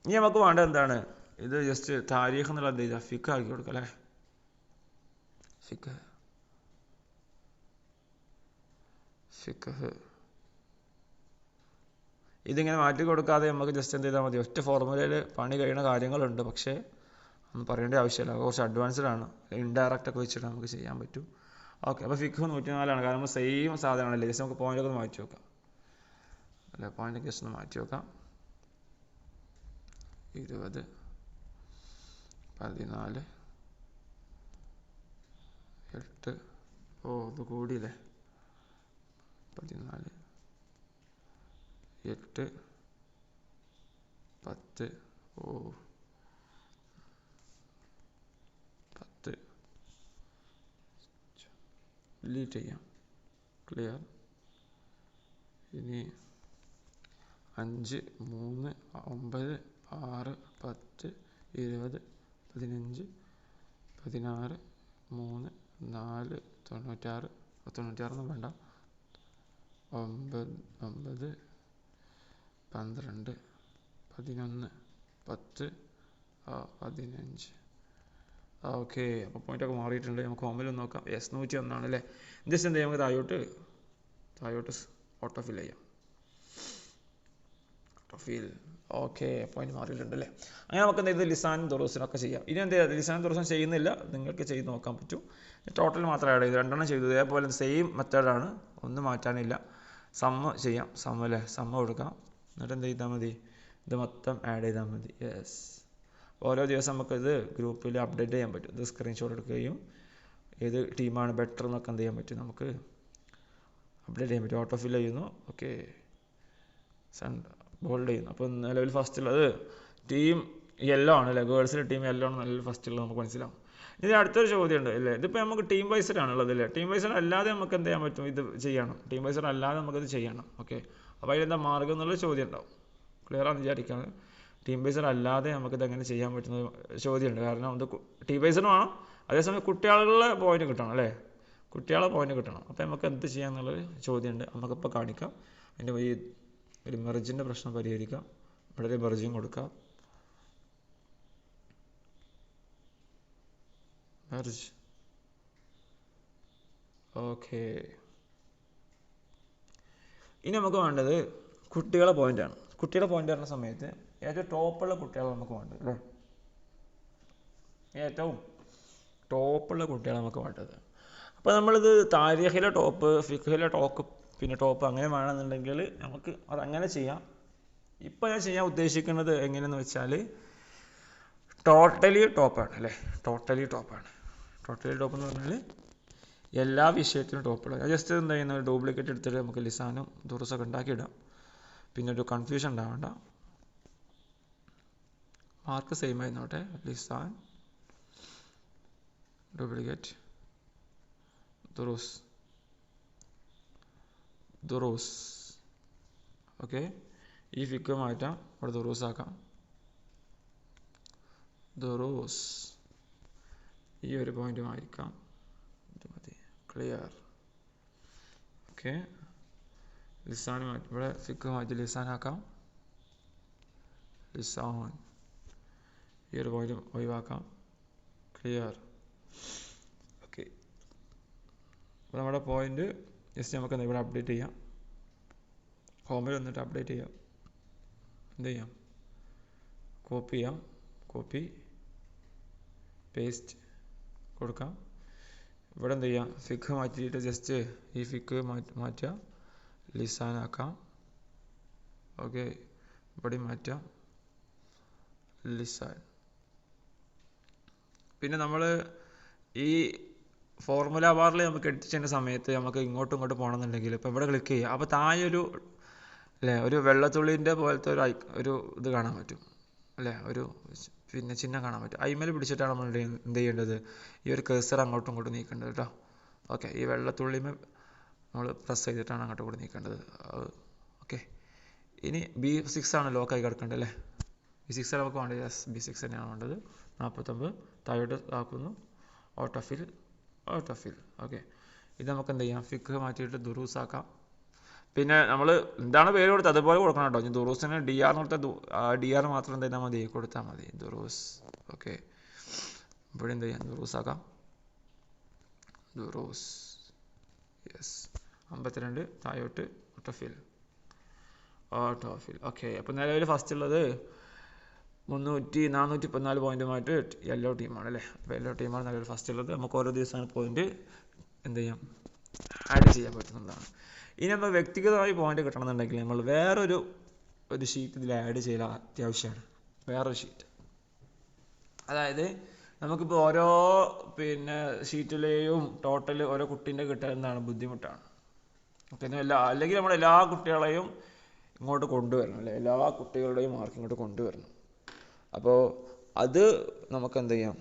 ഇനി നമുക്ക് വേണ്ടത് എന്താണ്? ഇത് ജസ്റ്റ് താരീഖ് എന്നുള്ള എന്ത് ചെയ്താൽ ഫിഖ് ആക്കി കൊടുക്കാം അല്ലേ? ഫിഖ് ഇതിങ്ങനെ മാറ്റി കൊടുക്കാതെ നമുക്ക് ജസ്റ്റ് എന്ത് ചെയ്താൽ മതി? ഒറ്റ ഫോർമുലയിൽ പണി കഴിയുന്ന കാര്യങ്ങളുണ്ട്, പക്ഷേ ഒന്നും പറയേണ്ട ആവശ്യമില്ല. കുറച്ച് അഡ്വാൻസ്ഡ് ആണ്. ഇൻഡയറക്റ്റ് ഒക്കെ വെച്ചിട്ട് നമുക്ക് ചെയ്യാൻ പറ്റും. ഓക്കെ, അപ്പോൾ ഫിഖ് 104 കാരണം സെയിം സാധനമാണല്ലേ. ജസ്റ്റ് നമുക്ക് പോയിൻ്റൊക്കെ ഒന്ന് മാറ്റി വെക്കാം അല്ലേ? പോയിൻ്റൊക്കെ ജസ്റ്റ് ഒന്ന് മാറ്റി വെക്കാം. 20, 14, 8. ഇത് കൂടിയില്ലേ? 14, 8, 10. 10 ഡിലീറ്റ് ചെയ്യാം. ക്ലിയർ. ഇനി 5, 3, 9, 6, 10, 20, 15, 16, 3, 4, 96. 96 വേണ്ട. 9, 12, 11, 10, 15. ഓക്കെ, അപ്പോൾ പോയിൻ്റൊക്കെ മാറിയിട്ടുണ്ട്. നമുക്ക് ഹോമിലൊന്ന് നോക്കാം. 101 അല്ലേ? ജസ്റ്റ് എന്ത് ചെയ്യാം, നമുക്ക് താഴോട്ട് ഓട്ടോ ഫിൽ ചെയ്യാം. ഓട്ടോഫിൽ. ഓക്കെ, പോയിന്റ് മാറിയിട്ടുണ്ട് അല്ലേ? അങ്ങനെ നമുക്ക് എന്ത് ചെയ്ത് ലിസാനും ദുറൂസിനൊക്കെ ചെയ്യാം. ഇനി എന്ത് ചെയ്യാം, ലിസാനും ദുറൂസും ചെയ്യുന്നില്ല, നിങ്ങൾക്ക് ചെയ്ത് നോക്കാൻ പറ്റും. ടോട്ടൽ മാത്രം ആഡ് ചെയ്തു, 2 ചെയ്തു. ഇതേപോലെ സെയിം മെത്തേഡാണ്, ഒന്നും മാറ്റാനില്ല. സമ്മ് ചെയ്യാം. സമ്മ കൊടുക്കാം. എന്നിട്ട് എന്ത് ചെയ്താൽ മതി? ഇത് മൊത്തം ആഡ് ചെയ്താൽ മതി. യെസ്, ഓരോ ദിവസം നമുക്കിത് ഗ്രൂപ്പിൽ അപ്ഡേറ്റ് ചെയ്യാൻ പറ്റും. ഇത് സ്ക്രീൻഷോട്ട് എടുക്കുകയും ഏത് ടീമാണ് ബെറ്റർ എന്നൊക്കെ എന്ത് ചെയ്യാൻ പറ്റും, നമുക്ക് അപ്ഡേറ്റ് ചെയ്യാൻ പറ്റും. ഓട്ടോ ഫിൽ ചെയ്യുന്നു. ഓക്കെ, ബോൾഡ് ചെയ്യുന്നു. അപ്പോൾ നിലവിൽ ഫസ്റ്റുള്ളത് ടീം യെല്ലോ ആണ് അല്ലേ? ഗേൾസിലെ ടീം യെല്ലോ ആണ് നിലവിൽ ഫസ്റ്റുള്ളത്, നമുക്ക് മനസ്സിലാവും. ഇനി അടുത്തൊരു ചോദ്യം ഉണ്ട് അല്ലേ? ഇതിപ്പോൾ നമുക്ക് ടീം വൈസഡ് ആണുള്ളത് അല്ലേ? ടീം വൈസഡ് അല്ലാതെ നമുക്ക് എന്ത് ചെയ്യാൻ പറ്റും? ഇത് ചെയ്യണം. ടീം വൈസഡ് അല്ലാതെ നമുക്കിത് ചെയ്യണം. ഓക്കെ, അപ്പോൾ അതിലെന്താ മാർഗം എന്നുള്ള ചോദ്യം ഉണ്ടാവും. ക്ലിയർ ആണെന്ന് വിചാരിക്കുകയാണ്. ടീം ബേസ്ഡ് അല്ലാതെ നമുക്കിത് എങ്ങനെ ചെയ്യാൻ പറ്റുന്ന ചോദ്യമുണ്ട്. കാരണം ഇത് ടീം ബേസ്ഡ് വേണം, അതേസമയം കുട്ടികളുടെ പോയിന്റ് കിട്ടണം അല്ലേ? കുട്ടികളെ പോയിന്റ് കിട്ടണം. അപ്പോൾ നമുക്ക് എന്ത് ചെയ്യാന്നുള്ളൊരു ചോദ്യമുണ്ട്, നമുക്കിപ്പോൾ കാണിക്കാം. അതിൻ്റെ ഈ ഒരു മെർജിൻ്റെ പ്രശ്നം പരിഹരിക്കാം. ഇവിടെ ഒരു മെർജിങ് കൊടുക്കാം. മെർജ്. ഓക്കെ, ഇനി നമുക്ക് വേണ്ടത് കുട്ടികളെ പോയിൻ്റാണ്. കുട്ടിയുടെ പോയിന്റ് വരുന്ന സമയത്ത് ഏറ്റവും ടോപ്പുള്ള കുട്ടികളെ നമുക്ക് വേണ്ടത് അല്ലേ? ഏറ്റവും ടോപ്പുള്ള കുട്ടികളെ നമുക്ക് വേണ്ടത്. അപ്പോൾ നമ്മളിത് താരീഖിലെ ടോപ്പ്, ഫിഖിലെ ടോപ്പ് അങ്ങനെ വേണമെന്നുണ്ടെങ്കിൽ നമുക്ക് അതങ്ങനെ ചെയ്യാം. ഇപ്പോൾ ഞാൻ ചെയ്യാൻ ഉദ്ദേശിക്കുന്നത് എങ്ങനെയെന്ന് വെച്ചാൽ ടോട്ടലി ടോപ്പാണ് അല്ലേ? ടോട്ടലി ടോപ്പ് എന്ന് പറഞ്ഞാൽ എല്ലാ വിഷയത്തിനും ടോപ്പുള്ള. ജസ്റ്റ് എന്താ ചെയ്യുന്നത്, ഡ്യൂപ്ലിക്കേറ്റ് എടുത്തിട്ട് നമുക്ക് ലിസാനും ദുറൂസൊക്കെ ഉണ്ടാക്കിയിടാം. പിന്നെ ഒരു കൺഫ്യൂഷൻ ഉണ്ടാവേണ്ട. മാർക്ക് സെയിം ആയിരുന്നോട്ടെ. ലിസാൻ ഡ്യൂപ്ലിക്കേറ്റ് ദുറൂസ്. ഓക്കെ, ഈ ഫിക്ക് മാറ്റാം, അവിടെ ദുറൂസ് ആക്കാം. ദുറൂസ് ഈ ഒരു പോയിന്റ് മാറ്റിക്കാം. ഇത് മതി. ക്ലിയർ. ഓക്കെ, ലിസാൻ മാറ്റി, ഇവിടെ ഫിക്ക് മാറ്റി ലിസാനാക്കാം. ലിസാൻ ഈ ഒരു പോയിന്റ് ഒഴിവാക്കാം. ക്ലിയർ. ഓക്കെ, അപ്പോൾ നമ്മുടെ പോയിന്റ് ജസ്റ്റ് നമുക്ക് ഇവിടെ അപ്ഡേറ്റ് ചെയ്യാം. ഹോമിൽ വന്നിട്ട് അപ്ഡേറ്റ് ചെയ്യാം. എന്ത് ചെയ്യാം, കോപ്പി പേസ്റ്റ് കൊടുക്കാം. ഇവിടെ എന്ത് ചെയ്യാം, ഫിക്ക് മാറ്റിയിട്ട് ജസ്റ്റ് ഈ ഫിക്ക് മാറ്റുക, ലിസാനാക്കാം. ഓക്കെ, ഇവിടെ മാറ്റാം, ലിസാൻ. പിന്നെ നമ്മൾ ഈ ഫോർമുല ബാറിൽ നമുക്ക് എഡിറ്റ് ചെയ്യുന്ന സമയത്ത് നമുക്ക് ഇങ്ങോട്ടും ഇങ്ങോട്ടും പോകണമെന്നുണ്ടെങ്കിൽ ഇപ്പോൾ ഇവിടെ ക്ലിക്ക് ചെയ്യുക, അപ്പോൾ താഴെ ഒരു വെള്ളത്തുള്ളിൻ്റെ പോലത്തെ ഒരു ഇത് കാണാൻ പറ്റും അല്ലേ, ഒരു പിന്നെ ചിഹ്നം കാണാൻ പറ്റും. അതിന്മേൽ പിടിച്ചിട്ടാണ് നമ്മൾ എന്ത് ചെയ്യേണ്ടത്, ഈ ഒരു കഴ്സർ അങ്ങോട്ടും ഇങ്ങോട്ടും നീക്കേണ്ടത് കേട്ടോ. ഓക്കെ, ഈ വെള്ളത്തുള്ളിമേൽ നമ്മൾ പ്രസ് ചെയ്തിട്ടാണ് അങ്ങോട്ടും ഇങ്ങോട്ടും നീക്കേണ്ടത്. ഓക്കെ, ഇനി B6 ആണ് ലോക്കായി കിടക്കേണ്ടത് അല്ലേ. B6 നമുക്ക് വേണ്ടത്, യെസ് B6 തന്നെയാണ് വേണ്ടത്. 49 താഴോട്ട് ആക്കുന്നു, ഓട്ടോഫിൽ. ഓക്കെ, ഇത് നമുക്ക് എന്ത് ചെയ്യാം, ഫിക്ക് മാറ്റിയിട്ട് ദുറൂസ് ആക്കാം. പിന്നെ നമ്മൾ എന്താണ് പേര് കൊടുത്തത് അതുപോലെ കൊടുക്കണം കേട്ടോ. ഇനി ദുറൂസിന് DR എന്ന് കൊടുത്താൽ DR മാത്രം എന്ത് ചെയ്താൽ മതി, കൊടുത്താൽ മതി, ദുറൂസ്. ഓക്കെ, ഇവിടെ എന്ത് ചെയ്യാം, ദുറൂസ് ആക്കാം, ദുറൂസ്. യെസ്, 52 താഴോട്ട് ഓട്ടോഫിൽ. ഓക്കെ, അപ്പോൾ നിലവിൽ ഫസ്റ്റ് ഉള്ളത് 414 പോയിന്റുമായിട്ട് യെല്ലോ ടീമാണ് അല്ലേ. അപ്പോൾ യെല്ലോ ടീമാണ് നിലവിൽ ഫസ്റ്റ് ഉള്ളത്. നമുക്ക് ഓരോ ദിവസമാണ് പോയിന്റ് എന്ത് ചെയ്യാം, ആഡ് ചെയ്യാൻ പറ്റുന്നതാണ്. ഇനി നമ്മൾ വ്യക്തിഗതമായി പോയിന്റ് കിട്ടണമെന്നുണ്ടെങ്കിൽ നമ്മൾ വേറൊരു ഷീറ്റ് ഇതിൽ ആഡ് ചെയ്യൽ അത്യാവശ്യമാണ്. വേറൊരു ഷീറ്റ്, അതായത് നമുക്കിപ്പോൾ ഓരോ ഷീറ്റിലെയും ടോട്ടൽ ഓരോ കുട്ടീൻ്റെ കിട്ടാൻ എന്താണ് ബുദ്ധിമുട്ടാണ്. ഓക്കെ, അല്ലെങ്കിൽ നമ്മൾ എല്ലാ കുട്ടികളെയും ഇങ്ങോട്ട് കൊണ്ടുവരണം അല്ലേ, എല്ലാ കുട്ടികളുടെയും മാർക്ക് ഇങ്ങോട്ട് കൊണ്ടുവരണം. അപ്പോൾ അത് നമുക്ക് എന്ത് ചെയ്യാം,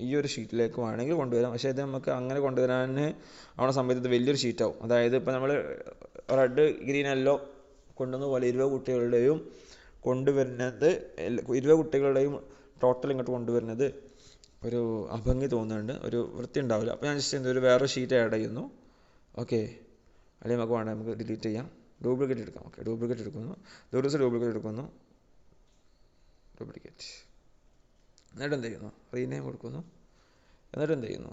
ഈ ഒരു ഷീറ്റിലേക്ക് വേണമെങ്കിൽ കൊണ്ടുവരാം. പക്ഷേ ഇത് നമുക്ക് അങ്ങനെ കൊണ്ടുവരാൻ അവിടെ സമയത്ത് ഇത് വലിയൊരു ഷീറ്റാവും. അതായത് ഇപ്പോൾ നമ്മൾ റെഡ് ഗ്രീൻ യെല്ലോ കൊണ്ടുവന്ന പോലെ 20 കുട്ടികളുടെയും കൊണ്ടുവരുന്നത്, 20 കുട്ടികളുടെയും ടോട്ടൽ ഇങ്ങോട്ട് കൊണ്ടുവരുന്നത് ഒരു അഭംഗി തോന്നുന്നുണ്ട്, ഒരു വൃത്തി ഉണ്ടാവില്ല. അപ്പോൾ ഞാൻ ജസ്റ്റ് ഒരു വേറെ ഷീറ്റ് ആഡ് ചെയ്യുന്നു. ഓക്കെ, അല്ലെങ്കിൽ നമുക്ക് വേണ്ട നമുക്ക് ഡിലീറ്റ് ചെയ്യാം, ഡ്യൂപ്ലിക്കേറ്റ് എടുക്കാം. ഓക്കെ, ഡ്യൂപ്ലിക്കേറ്റ് എടുക്കുന്നു, ഡ്യൂപ്ലിക്കേറ്റ് എടുക്കുന്നു, ഡ്യൂപ്ലിക്കേറ്റ്. എന്നിട്ട് എന്ത് ചെയ്യുന്നു, റീനെയിം കൊടുക്കുന്നു. എന്നിട്ട് എന്ത് ചെയ്യുന്നു,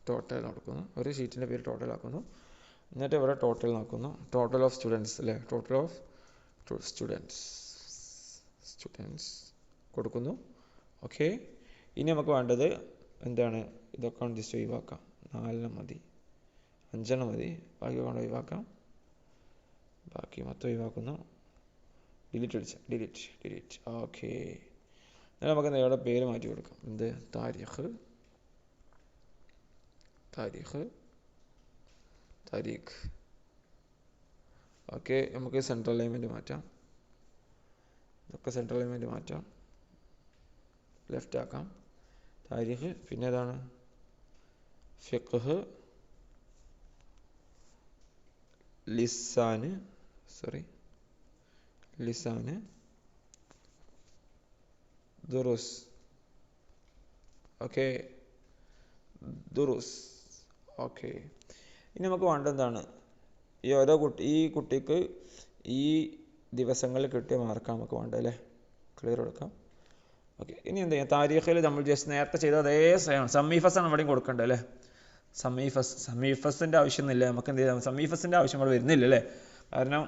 ടോട്ടൽ കൊടുക്കുന്നു, ഒരു ഷീറ്റിൻ്റെ പേര് ടോട്ടൽ ആക്കുന്നു. എന്നിട്ട് ഇവിടെ ടോട്ടൽ നോക്കുന്നു, ടോട്ടൽ ഓഫ് സ്റ്റുഡൻസ് അല്ലേ, ടോട്ടൽ ഓഫ് സ്റ്റുഡൻസ് കൊടുക്കുന്നു. ഓക്കെ, ഇനി നമുക്ക് വേണ്ടത് എന്താണ്, ഇതൊക്കെ ജസ്റ്റ് ഒഴിവാക്കാം, 4 മതി, 5 മതി, ബാക്കി കൊണ്ട് ഒഴിവാക്കാം, ബാക്കി മൊത്തം ഒഴിവാക്കുന്നു, ഡിലീറ്റ്. ഓക്കെ, എന്നാൽ നമുക്ക് ഇവിടെ പേര് മാറ്റി കൊടുക്കാം, എന്ത്, താരീഖ്. ഓക്കെ, നമുക്ക് സെൻട്രൽ അലൈൻമെൻറ്റ് മാറ്റാം, ഇതൊക്കെ സെൻട്രൽ അലൈൻമെൻറ്റ് മാറ്റാം, ലെഫ്റ്റ് ആക്കാം, താരീഖ്. പിന്നെ ഏതാണ്, ഫിഖ്, ലിസാന്, ദുറൂസ്. ഓക്കെ, ദുറൂസ്. ഓക്കെ, ഇനി നമുക്ക് വേണ്ടത് എന്താണ്, ഈ കുട്ടിക്ക് ഈ ദിവസങ്ങളിൽ കിട്ടിയ മാർക്കാണ് നമുക്ക് വേണ്ടത് അല്ലേ. ക്ലിയർ കൊടുക്കാം. ഓക്കെ, ഇനി എന്ത് ചെയ്യാം, താരീഖിൽ നമ്മൾ ജസ്റ്റ് നേരത്തെ ചെയ്ത അതേ സമീഫസാണ് ഇവിടെയും കൊടുക്കേണ്ടത് അല്ലേ. സമീഫസിൻ്റെ ആവശ്യമൊന്നുമില്ല, നമുക്ക് എന്ത് ചെയ്യാം, സമീഫസിൻ്റെ ആവശ്യം ഇവിടെ വരുന്നില്ല അല്ലേ. കാരണം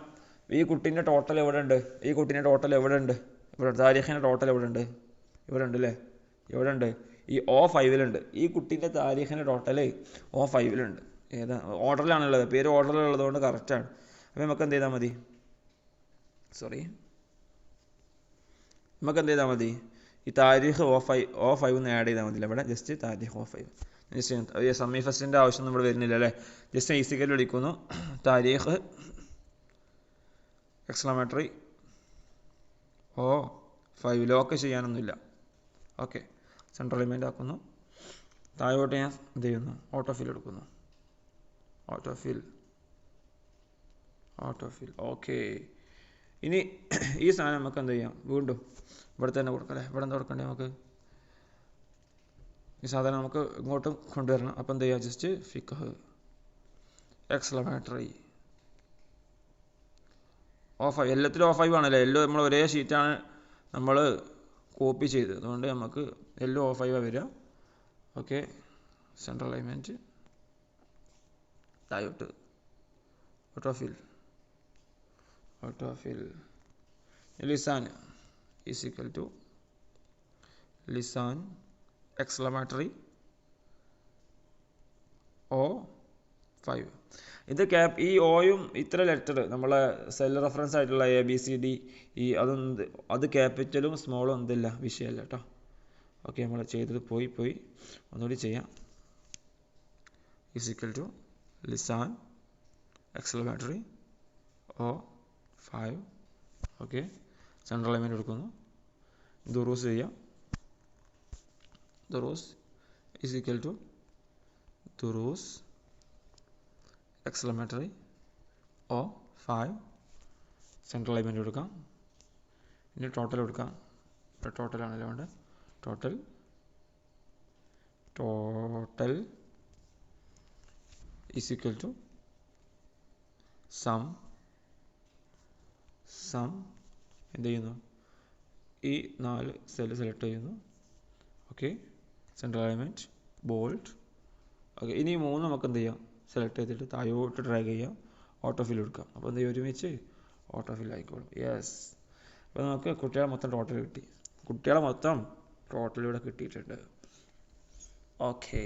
ഈ കുട്ടീൻ്റെ ടോട്ടൽ എവിടെ ഉണ്ട്, ഇവിടെ താരീഖിൻ്റെ ടോട്ടൽ എവിടെ ഉണ്ട് അല്ലേ, ഇവിടെ ഉണ്ട്, ഈ O5 ഈ കുട്ടീൻ്റെ താരീഖിൻ്റെ ടോട്ടൽ O5 ഏതാ ഓർഡറിലാണുള്ളത്, പേര് ഓർഡറിലുള്ളത് കൊണ്ട് കറക്റ്റാണ്. അപ്പോൾ നമുക്ക് എന്ത് ചെയ്താൽ മതി, ഈ താരീഖ് O5 ഒന്ന് ആഡ് ചെയ്താൽ മതില്ല. ഇവിടെ ജസ്റ്റ് താരീഖ് O5 ജസ്റ്റ് സമീഫസിൻ്റെ ആവശ്യം നമ്മൾ വരുന്നില്ല അല്ലേ. ജസ്റ്റ് ഈസിക്കൽ വിളിക്കുന്നു, താരീഖ് എക്സ്ക്ലമേറ്ററി O5 ലോക്ക് ചെയ്യാനൊന്നുമില്ല. ഓക്കെ, സെൻട്രൽ എലിമെൻ്റ് ആക്കുന്നു, താഴോട്ട് ഞാൻ എന്ത് ചെയ്യുന്നു, ഓട്ടോഫിൽ എടുക്കുന്നു, ഓട്ടോഫിൽ. ഓക്കെ, ഇനി ഈ സാധനം നമുക്ക് എന്ത് ചെയ്യാം, വീണ്ടും ഇവിടെ തന്നെ കൊടുക്കാം അല്ലേ. ഇവിടെ എന്താ കൊടുക്കണ്ടേ, നമുക്ക് ഈ സാധനം നമുക്ക് ഇങ്ങോട്ടും കൊണ്ടുവരണം. അപ്പോൾ എന്ത് ചെയ്യുക, ജസ്റ്റ് ഫിഖ് എക്സ്ക്ലമേറ്ററി O5, എല്ലാത്തിലും O5 ആണല്ലേ, എല്ലാം നമ്മൾ ഒരേ ഷീറ്റാണ് നമ്മൾ കോപ്പി ചെയ്തത്, അതുകൊണ്ട് നമുക്ക് എല്ലാം O5 വരിക. ഓക്കെ, സെൻട്രൽ അലൈൻമെൻറ്റ്, താഴോട്ട് ഓട്ടോഫിൽ, ലിസാൻ ഈസിക്കൽ ടു ലിസാൻ എക്സ്ക്ലമേറ്ററി O5. ഇത് ഈ ഓയും ഇത്ര ലെറ്റർ നമ്മളെ സെൽ റെഫറൻസ് ആയിട്ടുള്ള ABCD അത് ക്യാപിറ്റലും സ്മോളും എന്തില്ല, വിഷയമല്ല കേട്ടോ. ഓക്കെ, നമ്മൾ ചെയ്തത് പോയി ഒന്നുകൂടി ചെയ്യാം. ഈസ് ഈക്വൽ ടു ലിസാൻ exclamatory O5. Okay, central element എടുക്കുന്നു. ദുറൂസ് ചെയ്യാം. ദുറൂസ് ഈസ് ഈക്വൽ ടു ദുറൂസ് എക്സ്ക്ലമേറ്ററി O5. സെൻട്രൽ എലമെൻറ്റ് എടുക്കാം. ഇനി ടോട്ടൽ എടുക്കാം. ടോട്ടലാണല്ലോ വേണ്ടത്. Total is equal to sum എന്ത് ചെയ്യുന്നു, ഈ 4 സെല്ല് സെലക്ട് ചെയ്യുന്നു. Okay, central element bold. ഓക്കെ, ഇനി 3 നമുക്ക് എന്ത് ചെയ്യാം, സെലക്ട് ചെയ്തിട്ട് താഴോട്ട് ഡ്രാഗ് ചെയ്യാം, ഓട്ടോഫിൽ എടുക്കാം. അപ്പോൾ എന്ത് ചെയ്യും, ഒരുമിച്ച് ഓട്ടോഫിൽ ആയിക്കോളും. യെസ്, അപ്പോൾ നമുക്ക് കുട്ടികളെ മൊത്തം ടോട്ടൽ കിട്ടി. ഇവിടെ കിട്ടിയിട്ടുണ്ട്. ഓക്കെ,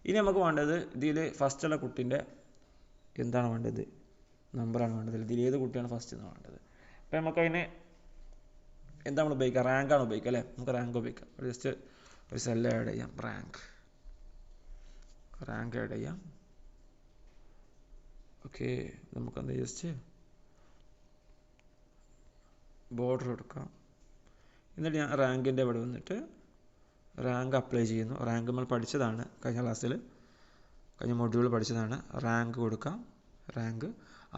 ഇനി നമുക്ക് വേണ്ടത് ഇതിൽ ഫസ്റ്റുള്ള കുട്ടീൻ്റെ എന്താണ് വേണ്ടത്, നമ്പറാണ് വേണ്ടത്. ഇതിൽ ഏത് കുട്ടിയാണ് ഫസ്റ്റ് എന്ന് വേണ്ടത്. അപ്പോൾ നമുക്കതിന് എന്താ നമ്മൾ ഉപയോഗിക്കുക, റാങ്കാണ് ഉപയോഗിക്കുക അല്ലേ. നമുക്ക് റാങ്ക് ഉപയോഗിക്കാം. ജസ്റ്റ് ഒരു സെല്ല് ആഡ് ചെയ്യാം, റാങ്ക് ആഡ് ചെയ്യാം. ഓക്കെ, നമുക്കെന്താ ജസ്റ്റ് ബോർഡർ എടുക്കാം. എന്നിട്ട് ഞാൻ റാങ്കിൻ്റെ ഇവിടെ വന്നിട്ട് റാങ്ക് അപ്ലൈ ചെയ്യുന്നു. റാങ്ക് നമ്മൾ പഠിച്ചതാണ്, കഴിഞ്ഞ മൊഡ്യൂൾ പഠിച്ചതാണ്. റാങ്ക് കൊടുക്കാം. റാങ്ക്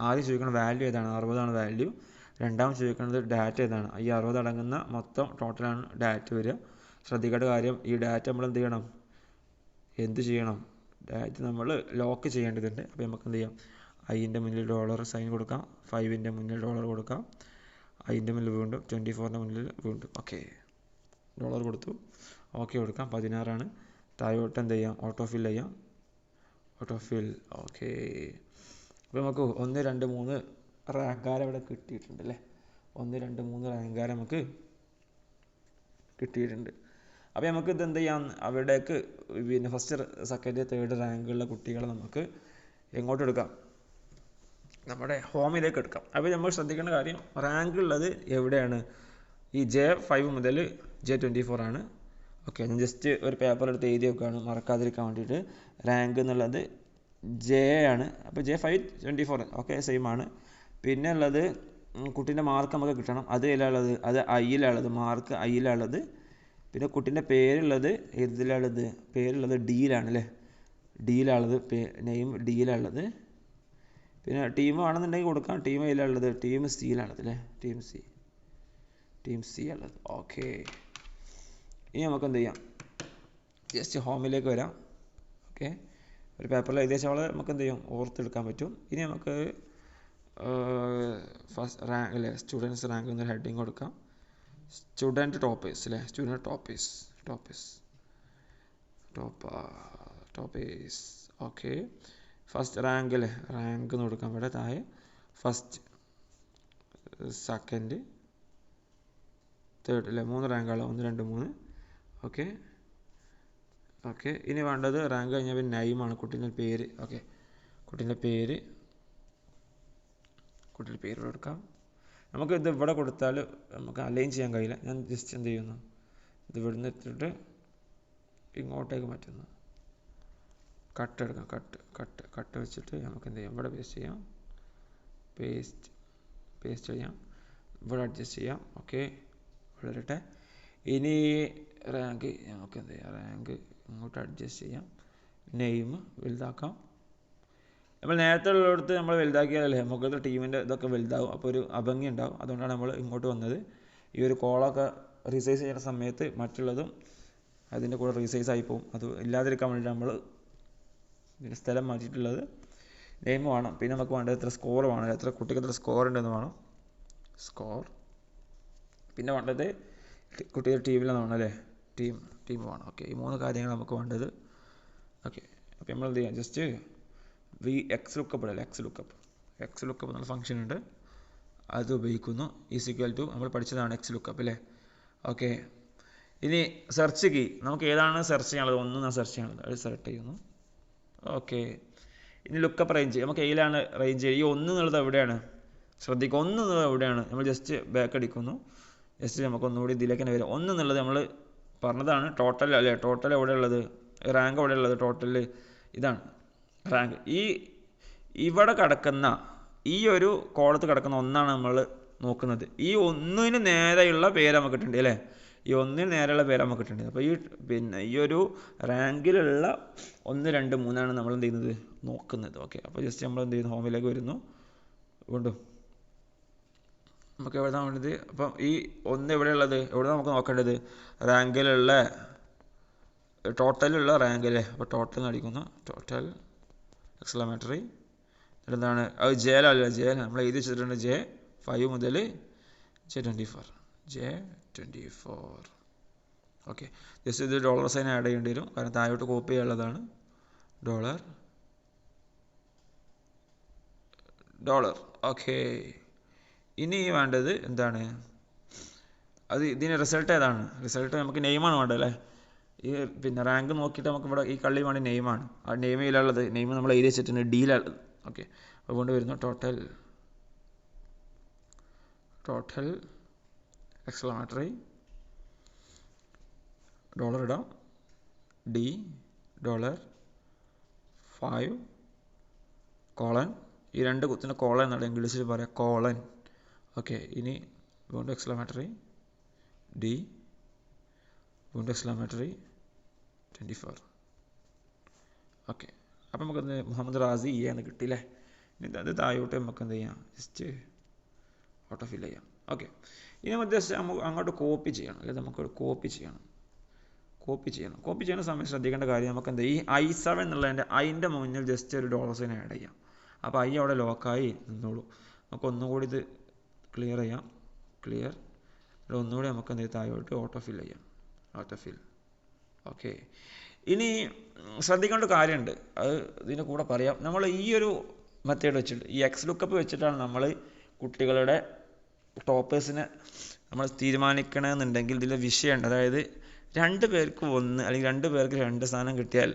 ആദ്യം ചോദിക്കുന്ന വാല്യൂ ഏതാണ്, 60 വാല്യൂ. രണ്ടാമത് ചോദിക്കുന്നത് ഡാറ്റ ഏതാണ്, ഈ 60 അടങ്ങുന്ന മൊത്തം ടോട്ടലാണ് ഡാറ്റ വരിക. ശ്രദ്ധിക്കേണ്ട കാര്യം, ഈ ഡാറ്റ നമ്മൾ എന്ത് ചെയ്യണം, ഡാറ്റ നമ്മൾ ലോക്ക് ചെയ്യേണ്ടതുണ്ട്. അപ്പോൾ നമുക്ക് എന്ത് ചെയ്യാം, ഐൻ്റെ മുന്നിൽ $സൈൻ കൊടുക്കാം, 5ൻ്റെ മുന്നിൽ $, കൊടുക്കാം, ഐൻ്റെ മുന്നിൽ വീണ്ടും 24ൻ്റെ മുന്നിൽ വീണ്ടും. ഓക്കെ, $, കൊടുത്തു. ഓക്കെ കൊടുക്കാം. 16 താഴോട്ട് എന്ത് ചെയ്യാം, ഓട്ടോഫിൽ ചെയ്യാം. ഓക്കെ, അപ്പോൾ നമുക്ക് 1, 2, 3 റാങ്കാരം ഇവിടെ കിട്ടിയിട്ടുണ്ട് അല്ലേ. 1, 2, 3 റാങ്കാരം നമുക്ക് കിട്ടിയിട്ടുണ്ട്. അപ്പോൾ നമുക്ക് ഇത് എന്ത് ചെയ്യാം, അവിടേക്ക് പിന്നെ ഫസ്റ്റ്, സെക്കൻഡ്, തേർഡ് റാങ്കുള്ള കുട്ടികളെ നമുക്ക് എങ്ങോട്ട് എടുക്കാം, നമ്മുടെ ഹോമിലേക്ക് എടുക്കാം. അപ്പോൾ നമ്മൾ ശ്രദ്ധിക്കേണ്ട കാര്യം, റാങ്ക് ഉള്ളത് എവിടെയാണ്, ഈ J5 മുതൽ J24 ആണ്. ഓക്കെ, ഞാൻ ജസ്റ്റ് ഒരു പേപ്പർ എടുത്ത് എഴുതി വെക്കുകയാണ് മറക്കാതിരിക്കാൻ വേണ്ടിയിട്ട്. റാങ്ക് എന്നുള്ളത് J ആണ്. അപ്പോൾ J524 ഓക്കെ സെയിം ആണ്. പിന്നെ ഉള്ളത് കുട്ടീൻ്റെ മാർക്ക് നമുക്ക് കിട്ടണം. അത് ഇതിലുള്ളത്, അത് ഐയിലുള്ളത്, മാർക്ക് ഐയിലുള്ളത്. പിന്നെ കുട്ടീൻ്റെ പേരുള്ളത് പേരുള്ളത് ഡിയിലാണ് അല്ലേ, ഡിയിലുള്ളത്, നെയിം ഡിയിലുള്ളത്. പിന്നെ ടീം ആണെന്നുണ്ടെങ്കിൽ കൊടുക്കാം, ടീം അതിലുള്ളത്, ടീം സിയിലാണത് അല്ലേ, ടീം സി ഉള്ളത്. ഓക്കെ, ഇനി നമുക്ക് എന്ത് ചെയ്യാം, ജസ്റ്റ് ഹോമിലേക്ക് വരാം. ഓക്കെ, ഒരു പേപ്പറിൽ ഏകദേശം നമുക്ക് എന്ത് ചെയ്യും, ഓർത്തെടുക്കാൻ പറ്റും. ഇനി നമുക്ക് ഫസ്റ്റ് റാങ്ക് അല്ലേ, സ്റ്റുഡൻസ് റാങ്ക് എന്നൊരു ഹെഡിങ് കൊടുക്കാം. സ്റ്റുഡൻറ്റ് ടോപ്പേഴ്സ് അല്ലേ, ടോപ്പേഴ്സ്. ഓക്കെ, ഫസ്റ്റ് റാങ്ക് അല്ലേ, റാങ്ക് എന്ന് കൊടുക്കാം. ഇവിടെ താഴെ ഫസ്റ്റ്, സെക്കൻഡ്, തേർഡ് അല്ലേ, 3 റാങ്കുകളാണ്, 1, 2, 3. ഓക്കെ, ഇനി വേണ്ടത് റാങ്ക് കഴിഞ്ഞാൽ പിന്നെ നെയിമാണ്, കുട്ടീൻ്റെ പേര്. ഓക്കെ, കുട്ടീൻ്റെ പേര് കൊടുക്കാം. നമുക്ക് ഇത് ഇവിടെ കൊടുത്താൽ നമുക്ക് അലൈൻ ചെയ്യാൻ കഴിയില്ല. ഞാൻ ജസ്റ്റ് എന്ത് ചെയ്യുന്നു, ഇത് ഇവിടെ നിന്ന് എത്തിയിട്ട് ഇങ്ങോട്ടേക്ക് മാറ്റുന്നു. കട്ട് എടുക്കാം, കട്ട് വെച്ചിട്ട് നമുക്ക് എന്ത് ചെയ്യാം, ഇവിടെ പേസ്റ്റ് ചെയ്യാം, പേസ്റ്റ് ചെയ്യാം, ഇവിടെ അഡ്ജസ്റ്റ് ചെയ്യാം. ഓക്കെ, വളരട്ടെ. ഇനി റാങ്ക് നമുക്ക് എന്ത് ചെയ്യാം, റാങ്ക് ഇങ്ങോട്ട് അഡ്ജസ്റ്റ് ചെയ്യാം, നെയിം വലുതാക്കാം. നമ്മൾ നേരത്തെ ഉള്ളിടത്ത് നമ്മൾ വലുതാക്കിയാലല്ലേ നമുക്കത് ടീമിൻ്റെ ഇതൊക്കെ വലുതാവും, അപ്പോൾ ഒരു അഭംഗി ഉണ്ടാവും. അതുകൊണ്ടാണ് നമ്മൾ ഇങ്ങോട്ട് വന്നത്. ഈ ഒരു കോളൊക്കെ റീസൈസ് ചെയ്യുന്ന സമയത്ത് മറ്റുള്ളതും അതിൻ്റെ കൂടെ റീസൈസ് ആയി പോകും. അത് ഇല്ലാതിരിക്കാൻ വേണ്ടിയിട്ട് നമ്മൾ ഇതിൻ്റെ സ്ഥലം മാറ്റിയിട്ടുള്ളത്. നെയിം വേണം. പിന്നെ നമുക്ക് വേണ്ടത് എത്ര സ്കോർ വേണം, എത്ര കുട്ടിക്ക് എത്ര സ്കോർ ഉണ്ടെന്ന് വേണം, സ്കോർ. പിന്നെ വേണ്ടത് കുട്ടിയുടെ ടീമിലെന്ന് വേണം അല്ലേ, ടീം വേണം. ഓക്കെ, ഈ 3 കാര്യങ്ങൾ നമുക്ക് വേണ്ടത്. ഓക്കെ, അപ്പോൾ നമ്മൾ എന്ത് ചെയ്യാം, ജസ്റ്റ് എക്സ് ലുക്കപ്പ് എന്നുള്ള ഫംഗ്ഷൻ ഉണ്ട്, അത് ഉപയോഗിക്കുന്നു. ഈക്വൽ ടു നമ്മൾ പഠിച്ചതാണ് എക്സ് ലുക്കപ്പ് അല്ലേ. ഓക്കെ, ഇനി സെർച്ച് കീ നമുക്ക് ഏതാണ് സെർച്ച് ചെയ്യാനുള്ളത്, 1 സെർച്ച് ചെയ്യാനുള്ളത്, അത് സെലക്ട് ചെയ്യുന്നു. ഓക്കെ, ഇനി ലുക്കപ്പ് റേഞ്ച് നമുക്ക് ഏതിലാണ് റേഞ്ച്, ഈ 1 എന്നുള്ളത് എവിടെയാണ്, ശ്രദ്ധിക്കുക, 1 എന്നുള്ളത് എവിടെയാണ്. നമ്മൾ ജസ്റ്റ് ബാക്ക് അടിക്കുന്നു, ജസ്റ്റ് നമുക്ക് ഒന്നുകൂടി ഇതിലേക്ക് തന്നെ വരാം. 1 എന്നുള്ളത് നമ്മൾ പറഞ്ഞതാണ് ടോട്ടൽ അല്ലേ, ടോട്ടൽ എവിടെ ഉള്ളത്, റാങ്ക് എവിടെ ഉള്ളത്, ടോട്ടൽ ഇതാണ് റാങ്ക്. ഇവിടെ കിടക്കുന്ന ഈ ഒരു കോളത്ത് കിടക്കുന്ന ഒന്നാണ് നമ്മൾ നോക്കുന്നത്. ഈ ഒന്നിന് നേരെയുള്ള പേര് നമുക്ക് കിട്ടുന്നുണ്ട് അല്ലേ? ഈ ഒന്നിന് നേരെയുള്ള പേര് നമുക്ക് കിട്ടുന്നുണ്ട്. അപ്പോൾ ഈ ഒരു റാങ്കിലുള്ള 1, 2, 3 നമ്മൾ എന്ത് ചെയ്യുന്നത് നോക്കുന്നത്. ഓക്കെ, അപ്പോൾ ജസ്റ്റ് നമ്മൾ എന്ത് ചെയ്യുന്നു, ഹോമിലേക്ക് വരുന്നു. വീണ്ടും നമുക്ക് എവിടെ വേണ്ടത്, അപ്പം ഈ 1 എവിടെയുള്ളത്, എവിടെ നമുക്ക് നോക്കേണ്ടത്, റാങ്കിലുള്ള ടോട്ടലുള്ള റാങ്ക് അല്ലേ? അപ്പോൾ ടോട്ടൽ അടിക്കുന്നു, ടോട്ടൽ എക്സ്ക്ലമേറ്ററി. എന്താണ് അത്? ജെയിലല്ല, ജെയിൽ നമ്മൾ എഴുതി വെച്ചിട്ടുണ്ട്. J5 മുതൽ J24. J24. ഓക്കെ, ജസ്റ്റ് ഇത് ഡോളർ സൈൻ ആഡ് ചെയ്യേണ്ടി വരും, കാരണം താഴോട്ട് കോപ്പി ചെയ്യാനുള്ളതാണ്. ഡോളർ. ഓക്കെ, ഇനി വേണ്ടത് എന്താണ്, അത് ഇതിന് റിസൾട്ട് ഏതാണ്? റിസൾട്ട് നമുക്ക് നെയിമാണ് വേണ്ടത് അല്ലേ? ഈ റാങ്ക് നോക്കിയിട്ട് നമുക്ക് ഇവിടെ ഈ കള്ളി വേണ്ടി നെയിമാണ്. ആ നെയിം ഇതിലുള്ളത്, നെയിം നമ്മൾ എഴുതി വെച്ചിട്ടുണ്ട്, ഡിയിലുള്ളത്. ഓക്കെ, അതുകൊണ്ട് വരുന്നു ടോട്ടൽ എക്സ്ക്ലമേറ്ററി ഡോളർ ഇടാം, $5 കോളൻ. ഈ 2 കുത്തിന് കോളൻ എന്നാണ് ഇംഗ്ലീഷിൽ പറയാം, കോളൻ. ഓക്കെ, ഇനി വീണ്ടും എക്സ്ക്ലമേറ്ററി വീണ്ടും എക്സ്ക്ലമേറ്ററി 24. ഓക്കെ, അപ്പം നമുക്കത് മുഹമ്മദ് റാസി എന്ന് കിട്ടിയില്ലേ? ഇനി അത് താഴോട്ട് നമുക്ക് എന്ത് ചെയ്യാം, ജസ്റ്റ് ഓട്ടോ ഫിൽ ചെയ്യാം. ഓക്കെ, ഇനി നമുക്ക് ജസ്റ്റ് അങ്ങോട്ട് കോപ്പി ചെയ്യണം അല്ലെ? നമുക്ക് കോപ്പി ചെയ്യണം. കോപ്പി ചെയ്യുന്ന സമയത്ത് ശ്രദ്ധിക്കേണ്ട കാര്യം, നമുക്ക് എന്താ, ഈ I7 എന്നുള്ളതിൻ്റെ അതിൻ്റെ മുന്നിൽ ജസ്റ്റ് ഒരു ഡോളർ സൈൻ ആഡ് ചെയ്യാം. അപ്പോൾ I അവിടെ ലോക്കായി നിന്നോളൂ. നമുക്ക് ഒന്നുകൂടി ഇത് ക്ലിയർ ചെയ്യാം. ഒന്നുകൂടി നമുക്ക് എന്ത് ചെയ്യും, താഴോട്ട് ഓട്ടോ ഫിൽ ചെയ്യാം. ഓക്കെ, ഇനി ശ്രദ്ധിക്കേണ്ട കാര്യമുണ്ട്, അത് ഇതിൻ്റെ കൂടെ പറയാം. നമ്മൾ ഈ ഒരു മെത്തേഡ് വെച്ചിട്ട്, ഈ എക്സ് ലുക്കപ്പ് വെച്ചിട്ടാണ് നമ്മൾ കുട്ടികളുടെ ടോപ്പേഴ്സിനെ നമ്മൾ തീരുമാനിക്കണമെന്നുണ്ടെങ്കിൽ ഇതിൽ വിഷയമുണ്ട്. അതായത് 2 പേർക്ക് 1 അല്ലെങ്കിൽ 2 പേർക്ക് 2 സ്ഥാനം കിട്ടിയാൽ,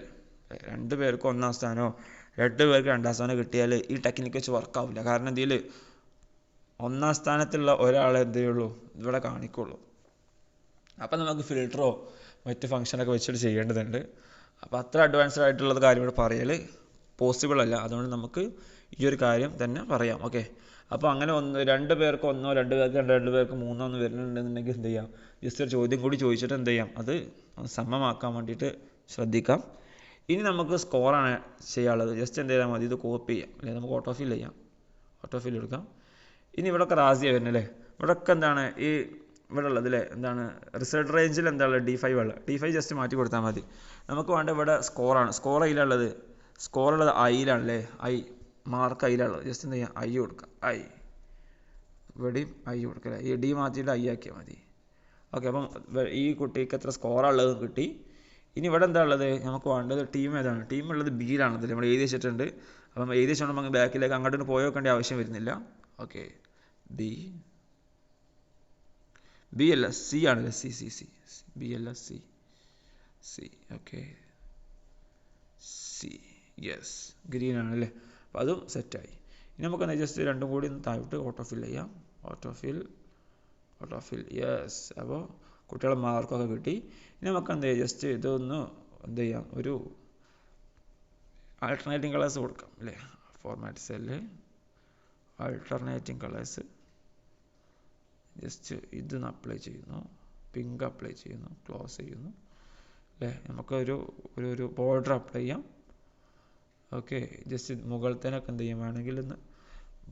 2 പേർക്ക് 1-ാം സ്ഥാനമോ 2 പേർക്ക് 2-ാം സ്ഥാനം കിട്ടിയാൽ ഈ ടെക്നിക്ക് വെച്ച് വർക്കാവില്ല. കാരണം ഇതിൽ 1-ാം സ്ഥാനത്തുള്ള ഒരാളെ എന്ത് ചെയ്യുള്ളൂ, ഇവിടെ കാണിക്കുള്ളൂ. അപ്പം നമുക്ക് ഫിൽറ്ററോ മറ്റ് ഫംഗ്ഷനൊക്കെ വെച്ചിട്ട് ചെയ്യേണ്ടതുണ്ട്. അപ്പോൾ അത്ര അഡ്വാൻസ്ഡ് ആയിട്ടുള്ളത് കാര്യം ഇവിടെ പറയൽ പോസിബിൾ അല്ല. അതുകൊണ്ട് നമുക്ക് ഈ ഒരു കാര്യം തന്നെ പറയാം. ഓക്കെ, അപ്പോൾ അങ്ങനെ 2 പേർക്ക് 1, 2 പേർക്ക് 2, 2 പേർക്ക് 3 ഒന്ന് വരുന്നുണ്ടെന്നുണ്ടെങ്കിൽ എന്ത് ചെയ്യാം, ജസ്റ്റ് ഒരു ചോദ്യം കൂടി ചോദിച്ചിട്ട് എന്ത് ചെയ്യാം, അത് സമമാക്കാൻ വേണ്ടിയിട്ട് ശ്രദ്ധിക്കാം. ഇനി നമുക്ക് സ്കോറാണ് ചെയ്യാനുള്ളത്. ജസ്റ്റ് എന്ത് ചെയ്താൽ മതി, ഇത് കോപ്പി ചെയ്യാം അല്ലെങ്കിൽ നമുക്ക് ഓട്ടോ ഫിൽ എടുക്കാം. ഇനി ഇവിടെയൊക്കെ റാസിയാണ് വരുന്നത് അല്ലേ? ഇവിടെയൊക്കെ എന്താണ് ഈ ഇവിടെ ഉള്ളത് അല്ലേ? എന്താണ് റിസൾട്ട് റേഞ്ചിൽ എന്താണ് D5 ഉള്ളത്. D5 ജസ്റ്റ് മാറ്റി കൊടുത്താൽ മതി. നമുക്ക് വേണ്ട ഇവിടെ സ്കോറാണ്. സ്കോർ അതിലുള്ളത്, സ്കോറുള്ളത് Iയിലാണല്ലേ? മാർക്ക് Iയിലുള്ളത്. ജസ്റ്റ് എന്ത് ചെയ്യാം, I കൊടുക്കാം. ഇവിടെയും I കൊടുക്കുക. ഈ D മാറ്റിയിട്ട് I ആക്കിയാൽ മതി. ഓക്കെ, അപ്പം ഈ കുട്ടിക്ക് എത്ര സ്കോറുള്ളത് കിട്ടി. ഇനി ഇവിടെ എന്താ ഉള്ളത്, നമുക്ക് വേണ്ടത് ടീം ഏതാണ്? ടീം ഉള്ളത് Bയിലാണത്. നമ്മൾ എഴുതി വെച്ചിട്ടുണ്ട്. അപ്പം എഴുതി വെച്ചുകൊണ്ട് നമുക്ക് ബാക്കിലേക്ക് അങ്ങോട്ട് പോയി വെക്കേണ്ട ആവശ്യം വരുന്നില്ല. ഓക്കെ, B അല്ല, C ആണല്ലേ? B അല്ല, C. Okay, C, yes, green ആണല്ലേ? അപ്പോൾ അതും സെറ്റായി. ഇനി നമുക്ക് ജസ്റ്റ് 2 കൂടി താഴോട്ട് ഓട്ടോ ഫിൽ ചെയ്യാം. Auto fill yes. അപ്പോൾ കുട്ടികളെ മാർക്കൊക്കെ കിട്ടി. ഇനി നമുക്ക് എന്ത് ചെയ്യാം, ജസ്റ്റ് ഇതൊന്ന് എന്ത് ചെയ്യാം, ഒരു ആൾട്ടർനേറ്റിംഗ് കളേഴ്സ് കൊടുക്കാം അല്ലേ? Format cell alternating colours, just ഇതൊന്ന് അപ്ലൈ ചെയ്യുന്നു, പിങ്ക് അപ്ലൈ ചെയ്യുന്നു, ക്ലോസ് ചെയ്യുന്നു അല്ലേ? നമുക്കൊരു ബോർഡർ അപ്ലൈ ചെയ്യാം. ഓക്കെ, ജസ്റ്റ് മുകളിലത്തേനൊക്കെ എന്ത് ചെയ്യാം, വേണമെങ്കിൽ ഒന്ന്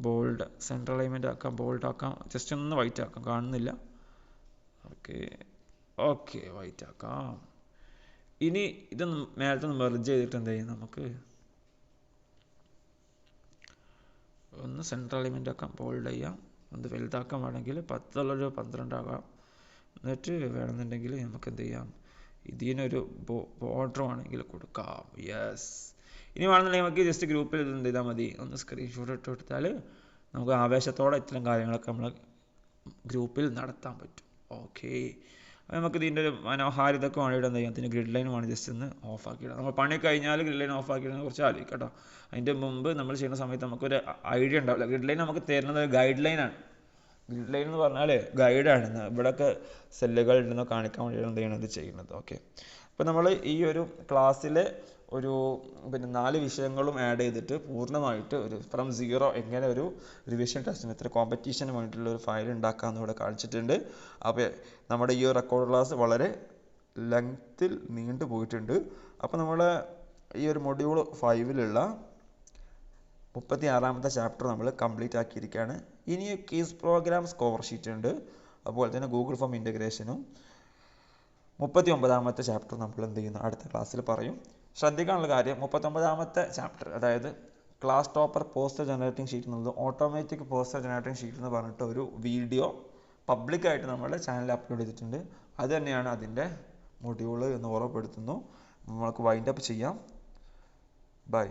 ബോൾഡ് സെൻട്രൽ അലൈൻമെൻ്റ് ആക്കാം, ബോൾഡ് ആക്കാം, ജസ്റ്റ് ഒന്ന് വൈറ്റ് ആക്കാം, കാണുന്നില്ല. ഓക്കെ, വൈറ്റ് ആക്കാം. ഇനി ഇതൊന്ന് മേലത്തൊന്ന് മെർജ് ചെയ്തിട്ട് എന്ത് ചെയ്യും, നമുക്ക് ഒന്ന് സെൻട്രൽ അലൈൻമെൻ്റ് ആക്കാം, ബോൾഡ് ചെയ്യാം, ഒന്ന് വലുതാക്കാൻ വേണമെങ്കിൽ 10 12 ആകാം. എന്നിട്ട് വേണമെന്നുണ്ടെങ്കിൽ നമുക്ക് എന്ത് ചെയ്യാം, ഇതിനൊരു ബോർഡർ ആണെങ്കിൽ കൊടുക്കാം. യെസ്. ഇനി വേണമെന്നുണ്ടെങ്കിൽ നമുക്ക് ജസ്റ്റ് ഗ്രൂപ്പിൽ ഇത് എന്ത് ചെയ്താൽ മതി, ഒന്ന് സ്ക്രീൻഷോട്ട് ഇട്ട് കൊടുത്താൽ നമുക്ക് ആവേശത്തോടെ ഇത്തരം കാര്യങ്ങളൊക്കെ നമ്മൾ ഗ്രൂപ്പിൽ നടത്താൻ പറ്റും. ഓക്കെ, അപ്പോൾ നമുക്ക് ഇതിൻ്റെ ഒരു മനോഹാരിതൊക്കെ വേണ്ടിയിട്ട് എന്ത് ചെയ്യാം, ഇതിൻ്റെ ഗ്രിഡ് ലൈൻ വേണം ജസ്റ്റ് ഒന്ന് ഓഫാക്കിയിടാം. നമ്മൾ പണി കഴിഞ്ഞാൽ ഗ്രിഡ് ലൈൻ ഓഫാക്കിയിടുന്ന കുറച്ച് ആലോചിക്കാം കേട്ടോ. അതിൻ്റെ മുമ്പ് നമ്മൾ ചെയ്യുന്ന സമയത്ത് നമുക്കൊരു ഐഡിയ ഉണ്ടാവില്ല. ഗ്രിഡ് ലൈൻ നമുക്ക് തരുന്നത് ഗൈഡ് ലൈനാണ്. ഗ്രിഡ് ലൈൻ എന്ന് പറഞ്ഞാൽ ഗൈഡാണ്. ഇവിടെയൊക്കെ സെല്ലുകൾ ഉണ്ടെന്ന് കാണിക്കാൻ വേണ്ടിയാണ് എന്ത് ചെയ്യണത്, ചെയ്യുന്നത്. ഓക്കെ, അപ്പോൾ നമ്മൾ ഈ ഒരു ക്ലാസ്സിൽ ഒരു പിന്നെ 4 വിഷയങ്ങളും ആഡ് ചെയ്തിട്ട് പൂർണ്ണമായിട്ട് ഒരു ഫ്രം സീറോ എങ്ങനെ ഒരു റിവിഷൻ ടെസ്റ്റിന് ഇത്ര കോമ്പറ്റീഷന് വേണ്ടിയിട്ടുള്ള ഒരു ഫയൽ ഉണ്ടാക്കാമെന്ന് ഇവിടെ കാണിച്ചിട്ടുണ്ട്. അപ്പോൾ നമ്മുടെ ഈ റെക്കോർഡ് ക്ലാസ് വളരെ ലെങ്ത്തിൽ നീണ്ടു പോയിട്ടുണ്ട്. അപ്പോൾ നമ്മൾ ഈ ഒരു മൊഡ്യൂൾ 5-ലുള്ള 36-ാമത്തെ ചാപ്റ്റർ നമ്മൾ കംപ്ലീറ്റ് ആക്കിയിരിക്കുകയാണ്. ഇനി കീസ് പ്രോഗ്രാം സ്കോർ ഷീറ്റ് ഉണ്ട്, അതുപോലെ തന്നെ ഗൂഗിൾ ഫോം ഇൻ്റഗ്രേഷനും 39-ാമത്തെ ചാപ്റ്റർ നമ്മൾ എന്ത് ചെയ്യുന്നു അടുത്ത ക്ലാസ്സിൽ പറയും. ശ്രദ്ധിക്കാനുള്ള കാര്യം 39-ാമത്തെ ചാപ്റ്റർ, അതായത് class topper poster generating sheet എന്നുള്ളത് ഓട്ടോമാറ്റിക് പോസ്റ്റർ ജനറേറ്റിംഗ് ഷീറ്റ് എന്ന് പറഞ്ഞിട്ട് ഒരു വീഡിയോ പബ്ലിക്കായിട്ട് നമ്മുടെ ചാനലിൽ അപ്ലോഡ് ചെയ്തിട്ടുണ്ട്. അത് തന്നെയാണ് അതിൻ്റെ മൊഡ്യൂൾ എന്ന് ഓർമ്മപ്പെടുത്തുന്നു. നമ്മൾക്ക് വൈൻഡ് അപ്പ് ചെയ്യാം. ബൈ.